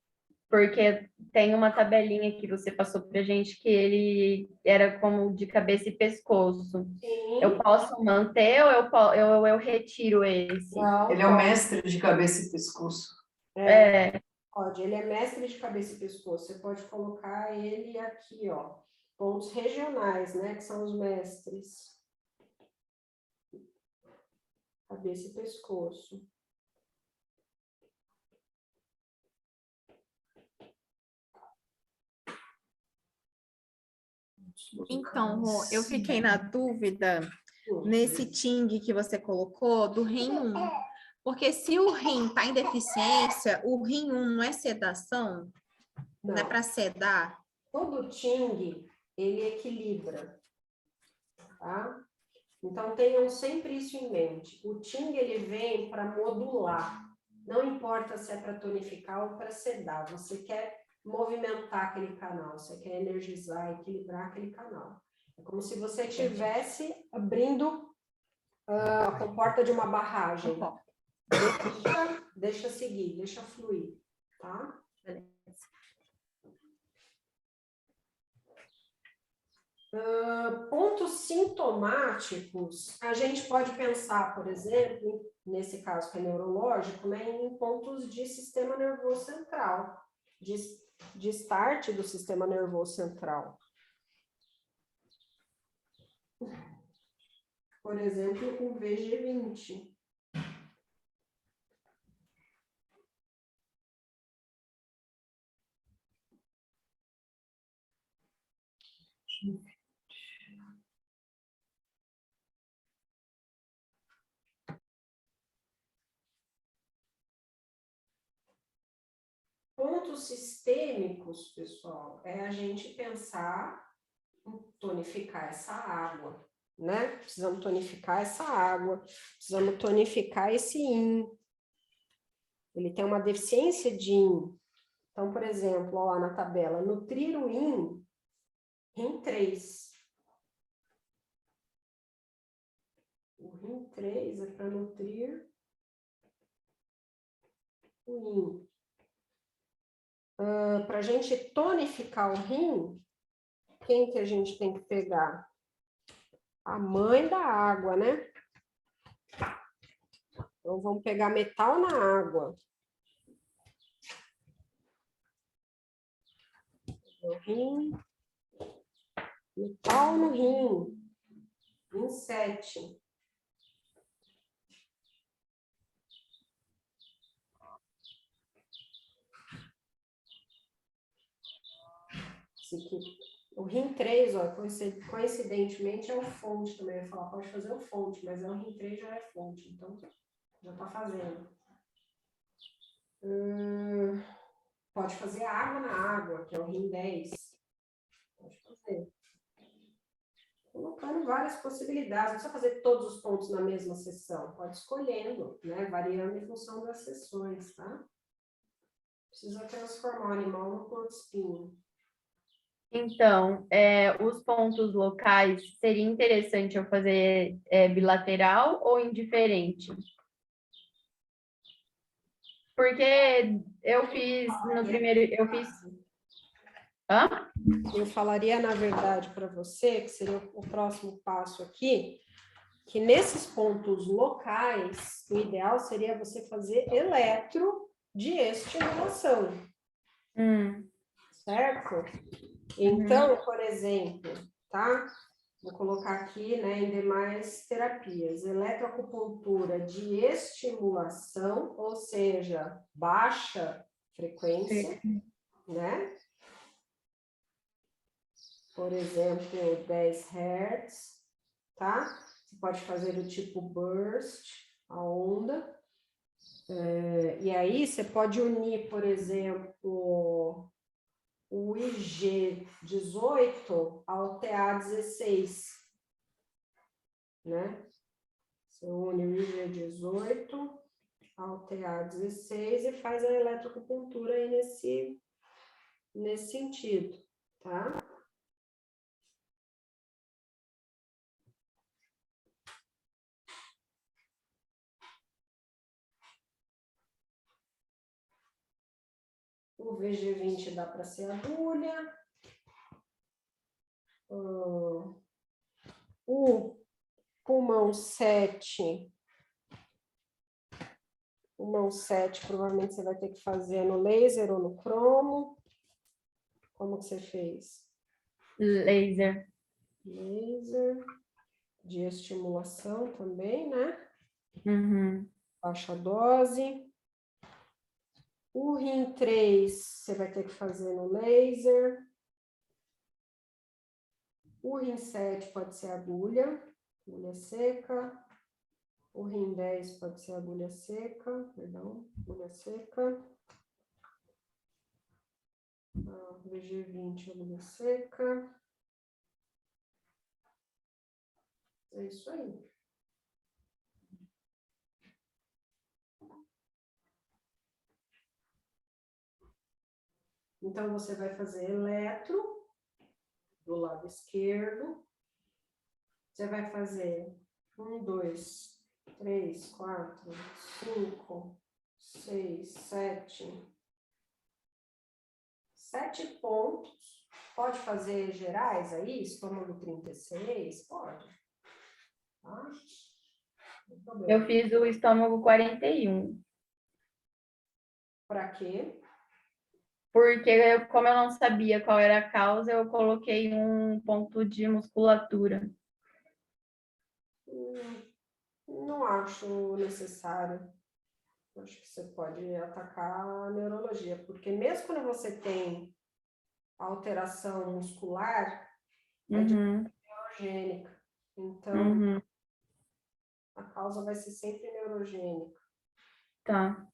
porque tem uma tabelinha que você passou pra gente que ele era como de cabeça e pescoço. Sim. Eu posso manter ou eu retiro esse? Não, Ele é o mestre de cabeça e pescoço. pode. Ele é mestre de cabeça e pescoço. Você pode colocar ele aqui, ó. Pontos regionais, né? Que são os mestres. Cabeça e pescoço. Então, Rô, eu fiquei na dúvida nesse Ting que você colocou do rim 1. Porque se o rim está em deficiência, o rim 1 não é sedação? Não é para sedar? Todo Ting, ele equilibra, tá? Então, tenham sempre isso em mente. O Ting, ele vem para modular. Não importa se é para tonificar ou para sedar. Você quer movimentar aquele canal, você quer energizar, equilibrar aquele canal. É como se você estivesse abrindo a comporta de uma barragem. Deixa seguir, deixa fluir, tá? Pontos sintomáticos, a gente pode pensar, por exemplo, nesse caso que é neurológico, né, em pontos de sistema nervoso central, de start do sistema nervoso central. Por exemplo, o VG20. Pontos sistêmicos, pessoal, é a gente pensar em tonificar essa água, né? Precisamos tonificar essa água, precisamos tonificar esse yin. Ele tem uma deficiência de yin. Então, por exemplo, ó, lá na tabela, nutrir o yin, rim 3. O rim 3 é para nutrir o yin. Para a gente tonificar o rim, quem que a gente tem que pegar? A mãe da água, né? Então, vamos pegar metal na água. No rim. Metal no rim. Rim 7. O rim 3, ó, coincidentemente, é o fonte também. Eu ia falar, pode fazer o fonte, mas o rim 3 já é fonte, então já está fazendo. Pode fazer água na água, que é o rim 10. Pode fazer. Colocando várias possibilidades. Não precisa fazer todos os pontos na mesma sessão. Pode escolhendo, né? Variando em função das sessões, tá? Precisa transformar o animal no ponto espinho. Então, os pontos locais, seria interessante eu fazer bilateral ou indiferente? Porque eu fiz no primeiro, eu fiz... Hã? Eu falaria, na verdade, para você, que seria o próximo passo aqui, que nesses pontos locais, o ideal seria você fazer eletro de estimulação, certo? Então, por exemplo, tá? Vou colocar aqui, né, em demais terapias, eletroacupuntura de estimulação, ou seja, baixa frequência, né? Por exemplo, 10 Hz, tá? Você pode fazer do tipo burst, a onda. E aí você pode unir, por exemplo, o IG18 ao TA16, né? Você une o IG18 ao TA16 e faz a eletroacupuntura aí nesse sentido, tá? O VG20 dá para ser agulha. O pulmão 7. Pulmão 7, provavelmente você vai ter que fazer no laser ou no cromo. Como que você fez? Laser. Laser. De estimulação também, né? Baixa dose. O rim 3, você vai ter que fazer no laser. O rim 7 pode ser agulha seca. O rim 10 pode ser agulha seca, agulha seca. O VG20, agulha seca. É isso aí. Então, você vai fazer eletro do lado esquerdo. Você vai fazer 1, 2, 3, 4, 5, 6, 7. 7 pontos. Pode fazer gerais aí? Estômago 36? Pode. Tá? Eu fiz o estômago 41. Para quê? Porque como eu não sabia qual era a causa, eu coloquei um ponto de musculatura. Não acho necessário. Acho que você pode atacar a neurologia, porque mesmo quando você tem alteração muscular, é de neurogênica. Então, a causa vai ser sempre neurogênica. Tá.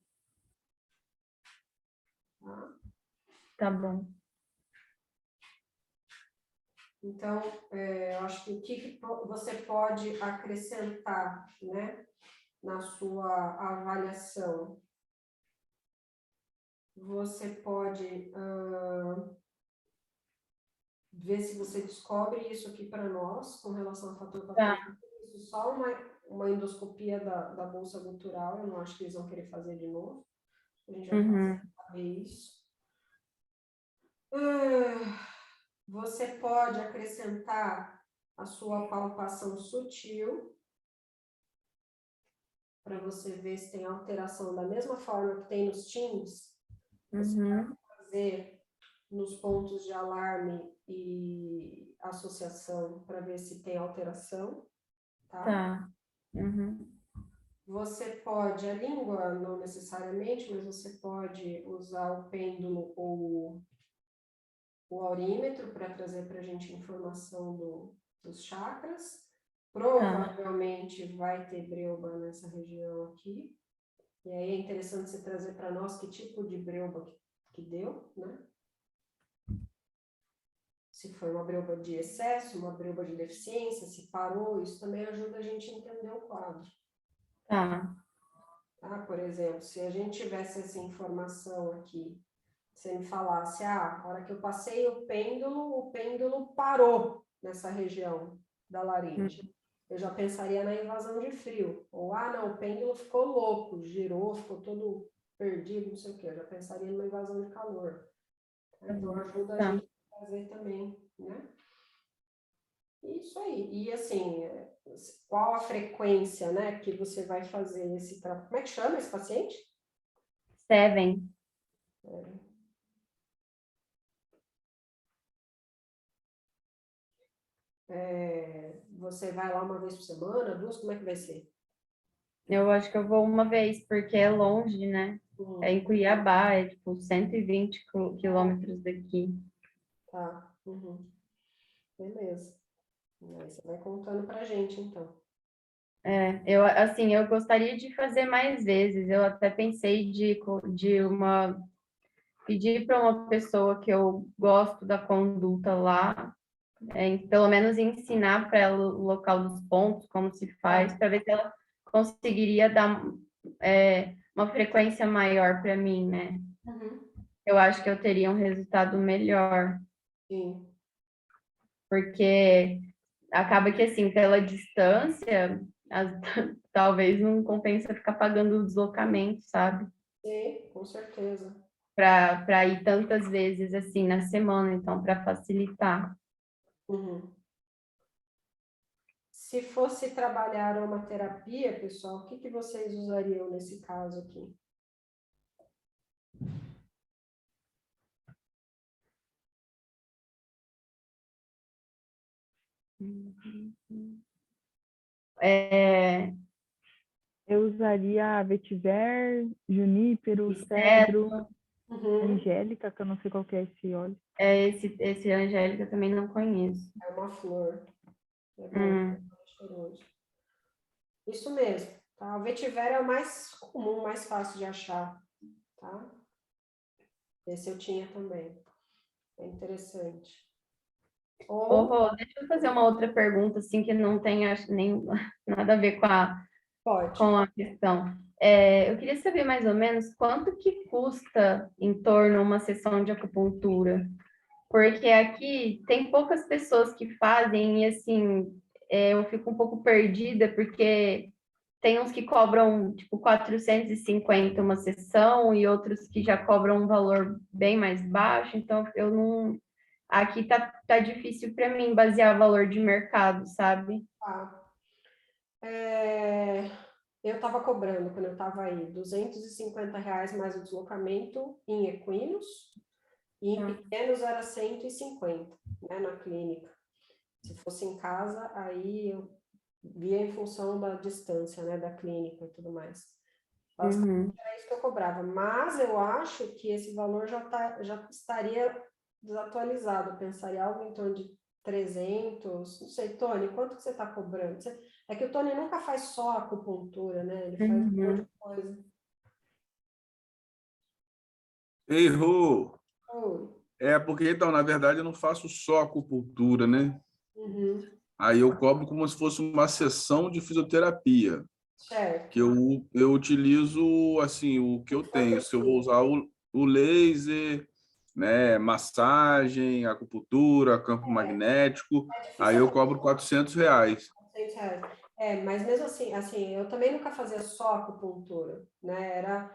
Tá? Tá bom. Então, eu acho que o que você pode acrescentar, né, na sua avaliação? Você pode ver se você descobre isso aqui para nós, com relação ao fator patológico. Isso só uma endoscopia da bolsa gutural, eu não acho que eles vão querer fazer de novo. A gente vai saber isso. Você pode acrescentar a sua palpação sutil, para você ver se tem alteração da mesma forma que tem nos TIMS. Você pode fazer nos pontos de alarme e associação para ver se tem alteração, tá? Você pode, a língua não necessariamente, mas você pode usar o pêndulo ou o aurímetro para trazer para a gente informação dos chakras. Provavelmente vai ter breuba nessa região aqui. E aí é interessante você trazer para nós que tipo de breuba que deu, né? Se foi uma breuba de excesso, uma breuba de deficiência, se parou, isso também ajuda a gente a entender o quadro. Tá. Tá? Por exemplo, se a gente tivesse essa informação aqui, você me falasse, a hora que eu passei o pêndulo parou nessa região da laringe. Eu já pensaria na invasão de frio. Ou, não, o pêndulo ficou louco, girou, ficou todo perdido, não sei o quê. Eu já pensaria numa invasão de calor. Então, ajuda a Tá. gente a fazer também, né? Isso aí. E, assim, qual a frequência, né, que você vai fazer esse trabalho? Como é que chama esse paciente? Seven. Você vai lá uma vez por semana, duas, como é que vai ser? Eu acho que eu vou uma vez, porque é longe, né? É em Cuiabá, é tipo 120 quilômetros daqui. Tá. Uhum. Beleza. Aí você vai contando pra gente, então. Eu gostaria de fazer mais vezes. Eu até pensei pedir para uma pessoa que eu gosto da conduta lá, pelo menos ensinar para ela o local dos pontos, como se faz, para ver se ela conseguiria dar uma frequência maior para mim, né? Uhum. Eu acho que eu teria um resultado melhor, Sim. porque acaba que, assim, pela distância, talvez não compensa ficar pagando o deslocamento, sabe? Sim, com certeza. Para ir tantas vezes, assim, na semana, então, para facilitar. Uhum. Se fosse trabalhar uma terapia, pessoal, o que que vocês usariam nesse caso aqui? Eu usaria vetiver, junípero, Cedro, cedro, Uhum. angélica, que eu não sei qual que é esse óleo. esse Angélica eu também não conheço. É uma flor. É bom, Hum. é cheiroso. Isso mesmo, tá? O vetiver é o mais comum, mais fácil de achar, tá? Esse eu tinha também. É interessante. Ô, Ou Rô, deixa eu fazer uma outra pergunta, assim, que não tem nem nada a ver pode. com a questão. Eu queria saber mais ou menos quanto que custa em torno uma sessão de acupuntura, porque aqui tem poucas pessoas que fazem e, assim, eu fico um pouco perdida, porque tem uns que cobram, tipo, 450 uma sessão e outros que já cobram um valor bem mais baixo, então eu não... Aqui tá difícil para mim basear valor de mercado, sabe? Tá. Eu estava cobrando, quando eu estava aí, R$ 250 mais o deslocamento em equinos, e em pequenos era 150, né, na clínica. Se fosse em casa, aí eu via em função da distância, né, da clínica e tudo mais. Basicamente era isso que eu cobrava, mas eu acho que esse valor já estaria desatualizado, eu pensaria algo em torno de 300, não sei, Tony, quanto que você está cobrando? É que o Tony nunca faz só acupuntura, né, ele faz um monte de coisa. Ei, Rô, Oi. porque então, na verdade, eu não faço só acupuntura, né? Uhum. Aí eu cobro como se fosse uma sessão de fisioterapia, que Certo. eu utilizo, assim, o que eu tenho. Se eu vou usar o laser, né, massagem, acupuntura, campo magnético, É aí difícil eu cobro R$ 400. R$ 400. Mas mesmo assim, eu também nunca fazia só acupuntura, né? Era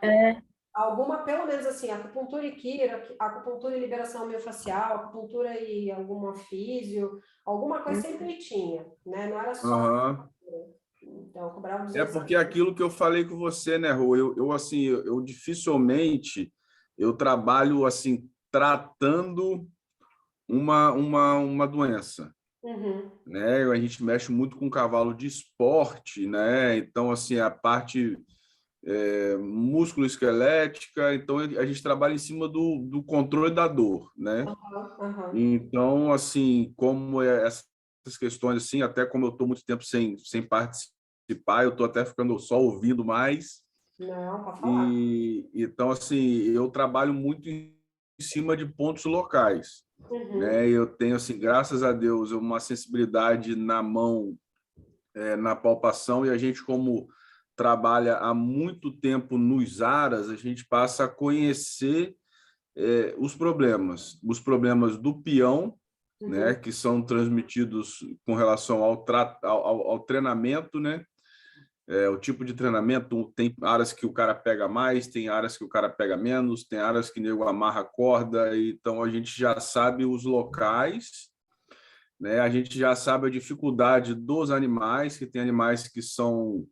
alguma, pelo menos assim, acupuntura e quiro, acupuntura e liberação miofascial, acupuntura e alguma físio, alguma coisa sempre tinha, né? Não era só. Aham. Então, eu cobrava É 200. porque aquilo que eu falei com você, né, Rô? Assim, eu dificilmente eu trabalho assim tratando uma doença, Uhum. né? A gente mexe muito com cavalo de esporte, né? Então, assim, a parte músculo-esquelética, então a gente trabalha em cima do controle da dor, né? Aham. Então, assim, como essas questões, assim, até como eu estou muito tempo sem participar, eu estou até ficando só ouvindo mais, Não, pode falar. e então, assim, eu trabalho muito em cima de pontos locais. Né? Eu tenho, assim, graças a Deus, uma sensibilidade na mão, na palpação, e a gente, como trabalha há muito tempo nos aras, a gente passa a conhecer os problemas do peão, né, que são transmitidos com relação ao treinamento, né? O tipo de treinamento, tem áreas que o cara pega mais, tem áreas que o cara pega menos, tem áreas que o nego amarra a corda, então a gente já sabe os locais, né? A gente já sabe a dificuldade dos animais, que tem animais que são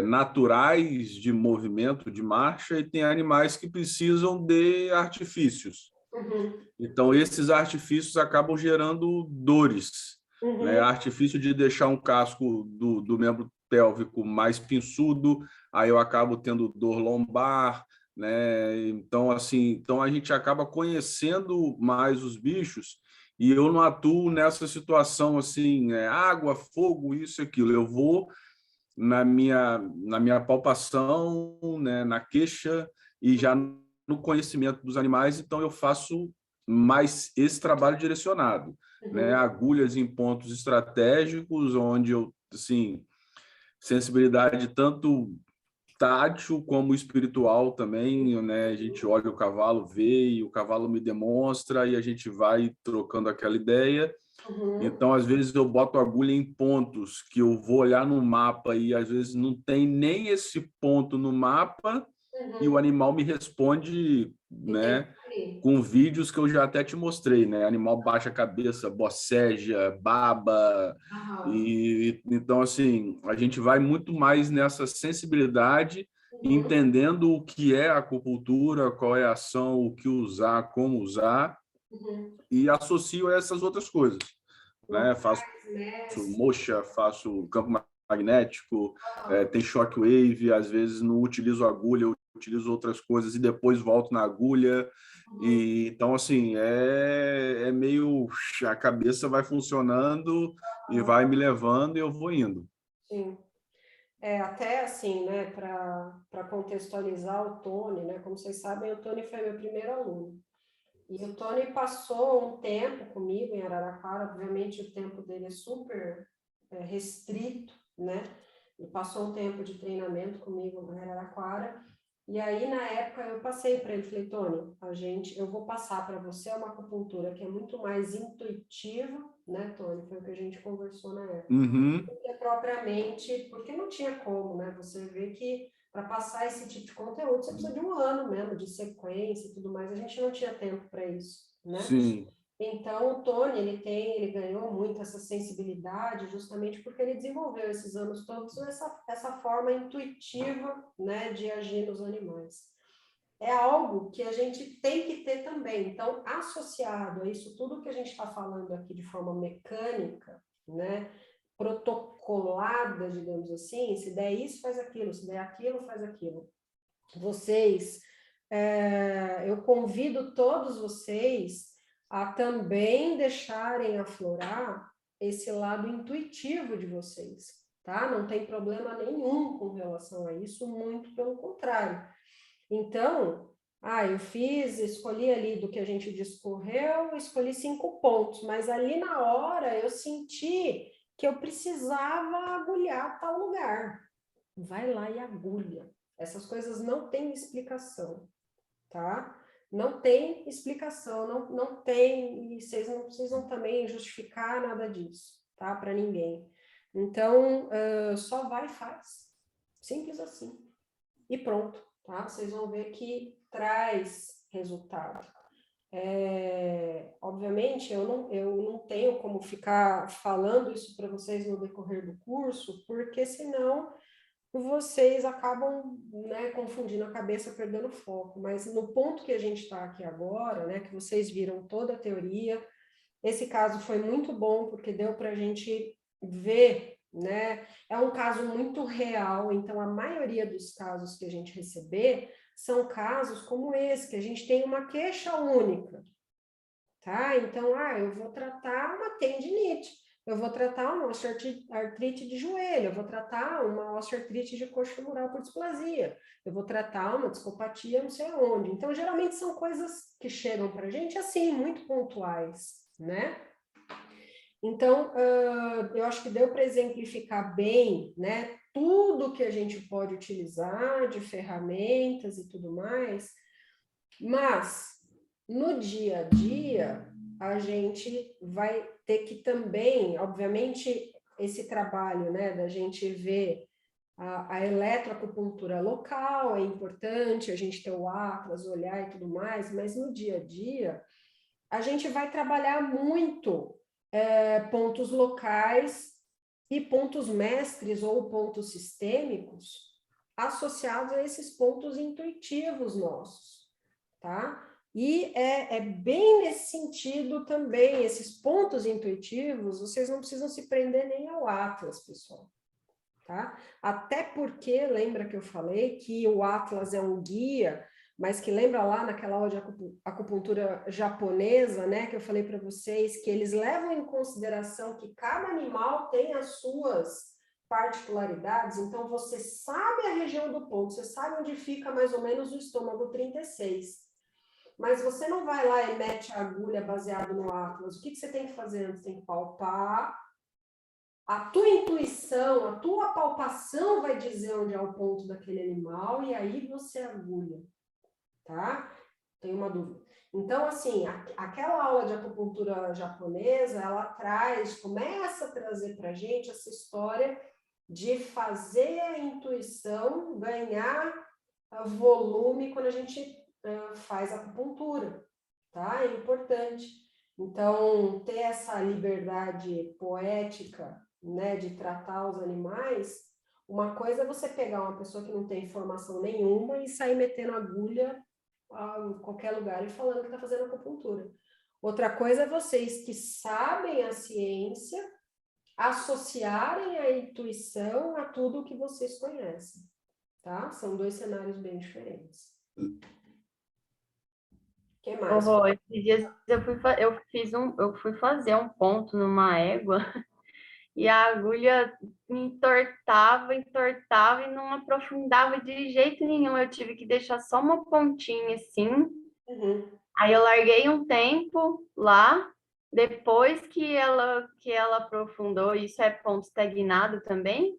naturais de movimento, de marcha, e tem animais que precisam de artifícios. Então, esses artifícios acabam gerando dores, né? Artifício de deixar um casco do membro pélvico mais pinçudo, aí eu acabo tendo dor lombar, né? Então, assim, então a gente acaba conhecendo mais os bichos, e eu não atuo nessa situação assim, água, fogo, isso e aquilo. Eu vou na minha palpação, né, na queixa, e já no conhecimento dos animais, então eu faço mais esse trabalho direcionado, né? Agulhas em pontos estratégicos, onde eu, assim, sensibilidade tanto tátil como espiritual também, né? A gente olha o cavalo, vê, e o cavalo me demonstra, e a gente vai trocando aquela ideia. Então, às vezes, eu boto a agulha em pontos que eu vou olhar no mapa e, às vezes, não tem nem esse ponto no mapa, e o animal me responde, né, com vídeos que eu já até te mostrei, né? Animal baixa a cabeça, boceja, baba. E então, assim, a gente vai muito mais nessa sensibilidade, entendendo o que é a acupuntura, qual é a ação, o que usar, como usar, e associo a essas outras coisas, né? Faço moxa, faço campo magnético, tem shockwave, às vezes não utilizo agulha, eu utilizo outras coisas e depois volto na agulha. E então, assim, meio, a cabeça vai funcionando e vai me levando, e eu vou indo. Sim. Até assim, né, para contextualizar o Tony, né, como vocês sabem, o Tony foi meu primeiro aluno. E o Tony passou um tempo comigo em Araraquara, obviamente o tempo dele é super restrito, né? Ele passou um tempo de treinamento comigo em Araraquara. E aí, na época, eu passei para ele, falei, Tony, eu vou passar para você uma acupuntura que é muito mais intuitiva, né, Tony? Foi o que a gente conversou na época. Porque propriamente, porque não tinha como, né? Você vê que para passar esse tipo de conteúdo, você precisa de um ano mesmo, de sequência e tudo mais. A gente não tinha tempo para isso, né? Sim. Então, o Tony, ele ganhou muito essa sensibilidade justamente porque ele desenvolveu esses anos todos essa forma intuitiva, né, de agir nos animais. É algo que a gente tem que ter também. Então, associado a isso tudo que a gente está falando aqui de forma mecânica, né, protocolada, digamos assim, se der isso, faz aquilo, se der aquilo, faz aquilo. Eu convido todos vocês a também deixarem aflorar esse lado intuitivo de vocês, tá? Não tem problema nenhum com relação a isso, muito pelo contrário. Então, escolhi ali do que a gente discorreu, escolhi 5 pontos, mas ali na hora eu senti que eu precisava agulhar tal lugar. Vai lá e agulha. Essas coisas não têm explicação, tá? Não tem explicação, não tem, e vocês não precisam também justificar nada disso, tá? Para ninguém. Então, só vai e faz. Simples assim. E pronto, tá? Vocês vão ver que traz resultado. Obviamente, eu não tenho como ficar falando isso para vocês no decorrer do curso, porque senão vocês acabam, né, confundindo a cabeça, perdendo foco. Mas no ponto que a gente está aqui agora, né, que vocês viram toda a teoria, esse caso foi muito bom, porque deu para a gente ver, né, é um caso muito real, então a maioria dos casos que a gente receber são casos como esse, que a gente tem uma queixa única, tá? Então, eu vou tratar uma tendinite. eu vou tratar uma osteoartrite de joelho, eu vou tratar uma osteoartrite de coxa femoral por displasia, eu vou tratar uma discopatia não sei aonde. Então, geralmente são coisas que chegam para a gente, assim, muito pontuais, né? Então, eu acho que deu para exemplificar bem, né, tudo que a gente pode utilizar de ferramentas e tudo mais, mas no dia a dia, a gente vai ter que também, obviamente, esse trabalho, né, da gente ver a eletroacupuntura local é importante, a gente ter o atlas, olhar e tudo mais, mas no dia a dia, a gente vai trabalhar muito pontos locais e pontos mestres ou pontos sistêmicos associados a esses pontos intuitivos nossos, tá? E é bem nesse sentido também, esses pontos intuitivos, vocês não precisam se prender nem ao Atlas, pessoal, tá? Até porque, lembra que eu falei que o Atlas é um guia, mas que lembra lá naquela aula de acupuntura japonesa, né, que eu falei para vocês, que eles levam em consideração que cada animal tem as suas particularidades, então você sabe a região do ponto, você sabe onde fica mais ou menos o estômago 36, mas você não vai lá e mete a agulha baseado no Atlas. O que você tem que fazer antes? Tem que palpar. A tua intuição, a tua palpação vai dizer onde é o ponto daquele animal e aí você agulha, tá? Tem uma dúvida. Então, assim, aquela aula de acupuntura japonesa, ela começa a trazer para a gente essa história de fazer a intuição ganhar volume quando a gente faz acupuntura, tá? É importante. Então, ter essa liberdade poética, né, de tratar os animais, uma coisa é você pegar uma pessoa que não tem formação nenhuma e sair metendo agulha em qualquer lugar e falando que está fazendo acupuntura. Outra coisa é vocês que sabem a ciência associarem a intuição a tudo o que vocês conhecem, tá? São dois cenários bem diferentes. O que mais? Esses dias eu fui fazer um ponto numa égua e a agulha entortava e não aprofundava de jeito nenhum. Eu tive que deixar só uma pontinha assim. Uhum. Aí eu larguei um tempo lá, depois que ela aprofundou. Isso é ponto estagnado também?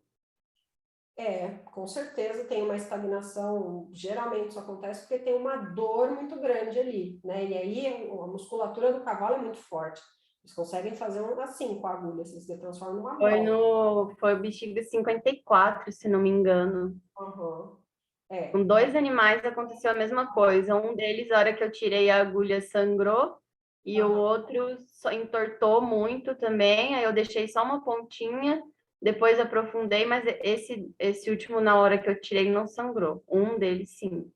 Com certeza tem uma estagnação, geralmente isso acontece porque tem uma dor muito grande ali, né? E aí a musculatura do cavalo é muito forte. Eles conseguem fazer assim com a agulha, eles se transformam numa bola. Foi o bexiga 54, se não me engano. Uhum. Com dois animais aconteceu a mesma coisa. Um deles, a hora que eu tirei a agulha, sangrou, e o outro só entortou muito também. Aí eu deixei só uma pontinha, depois aprofundei, mas esse último, na hora que eu tirei, não sangrou. Um deles, sim.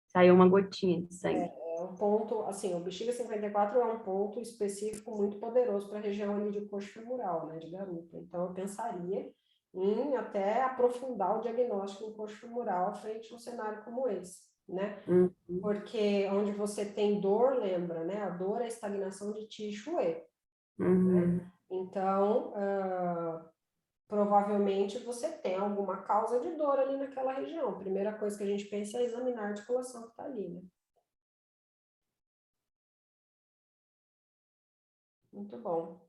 Saiu uma gotinha de sangue. É um ponto, assim, o bexiga 54 é um ponto específico muito poderoso para a região ali de coxa femoral, né, de garupa. Então, eu pensaria em até aprofundar o diagnóstico em coxa femoral frente a um cenário como esse, né? Porque onde você tem dor, lembra, né? A dor é a estagnação de Qi e Shui. Né? Então, provavelmente você tem alguma causa de dor ali naquela região. A primeira coisa que a gente pensa é examinar a articulação que está ali, né? Muito bom.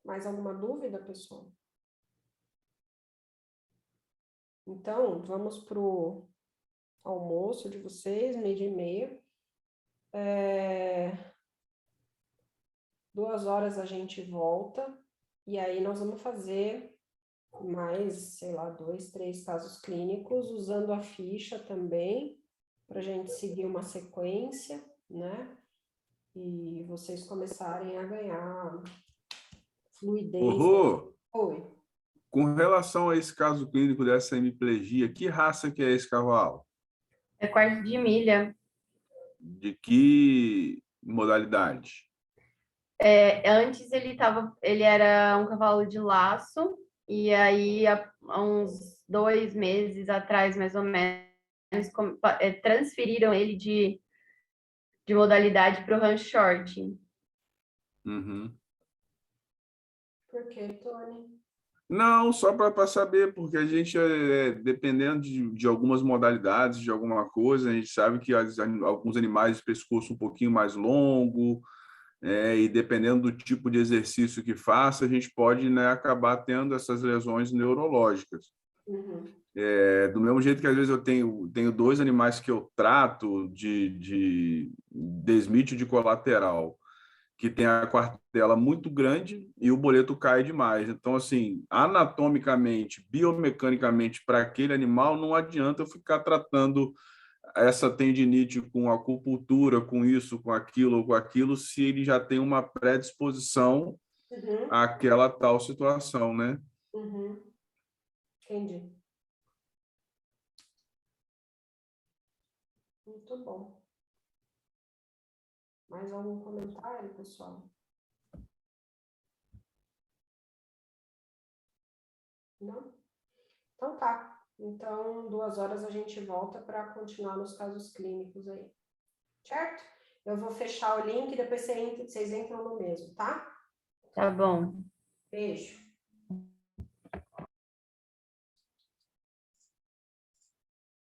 Mais alguma dúvida, pessoal? Então, vamos para o almoço de vocês, 12:30. 2 horas a gente volta e aí nós vamos fazer mais, sei lá, 2, 3 casos clínicos, usando a ficha também, para a gente seguir uma sequência, né? E vocês começarem a ganhar fluidez. Oi. Com relação a esse caso clínico dessa hemiplegia, que raça que é esse cavalo? É quarto de milha. De que modalidade? Antes ele era um cavalo de laço, e aí há uns 2 meses atrás, mais ou menos, transferiram ele de modalidade para o rancho short. Uhum. Por quê, Tony? Não, só para saber, porque a gente, dependendo de algumas modalidades, de alguma coisa, a gente sabe que alguns animais de pescoço um pouquinho mais longo, e dependendo do tipo de exercício que faça, a gente pode, né, acabar tendo essas lesões neurológicas. Uhum. Do mesmo jeito que às vezes eu tenho dois animais que eu trato de desmite de colateral, que tem a quartela muito grande e o boleto cai demais. Então, assim, anatomicamente, biomecanicamente, para aquele animal, não adianta eu ficar tratando essa tendinite com acupuntura, com isso, com aquilo ou com aquilo, se ele já tem uma predisposição Uhum. àquela tal situação, né? Uhum. Entendi. Muito bom. Mais algum comentário, pessoal? Não? Então tá. Então, 2 horas a gente volta para continuar nos casos clínicos aí. Certo? Eu vou fechar o link e depois vocês entram no mesmo, tá? Tá bom. Beijo.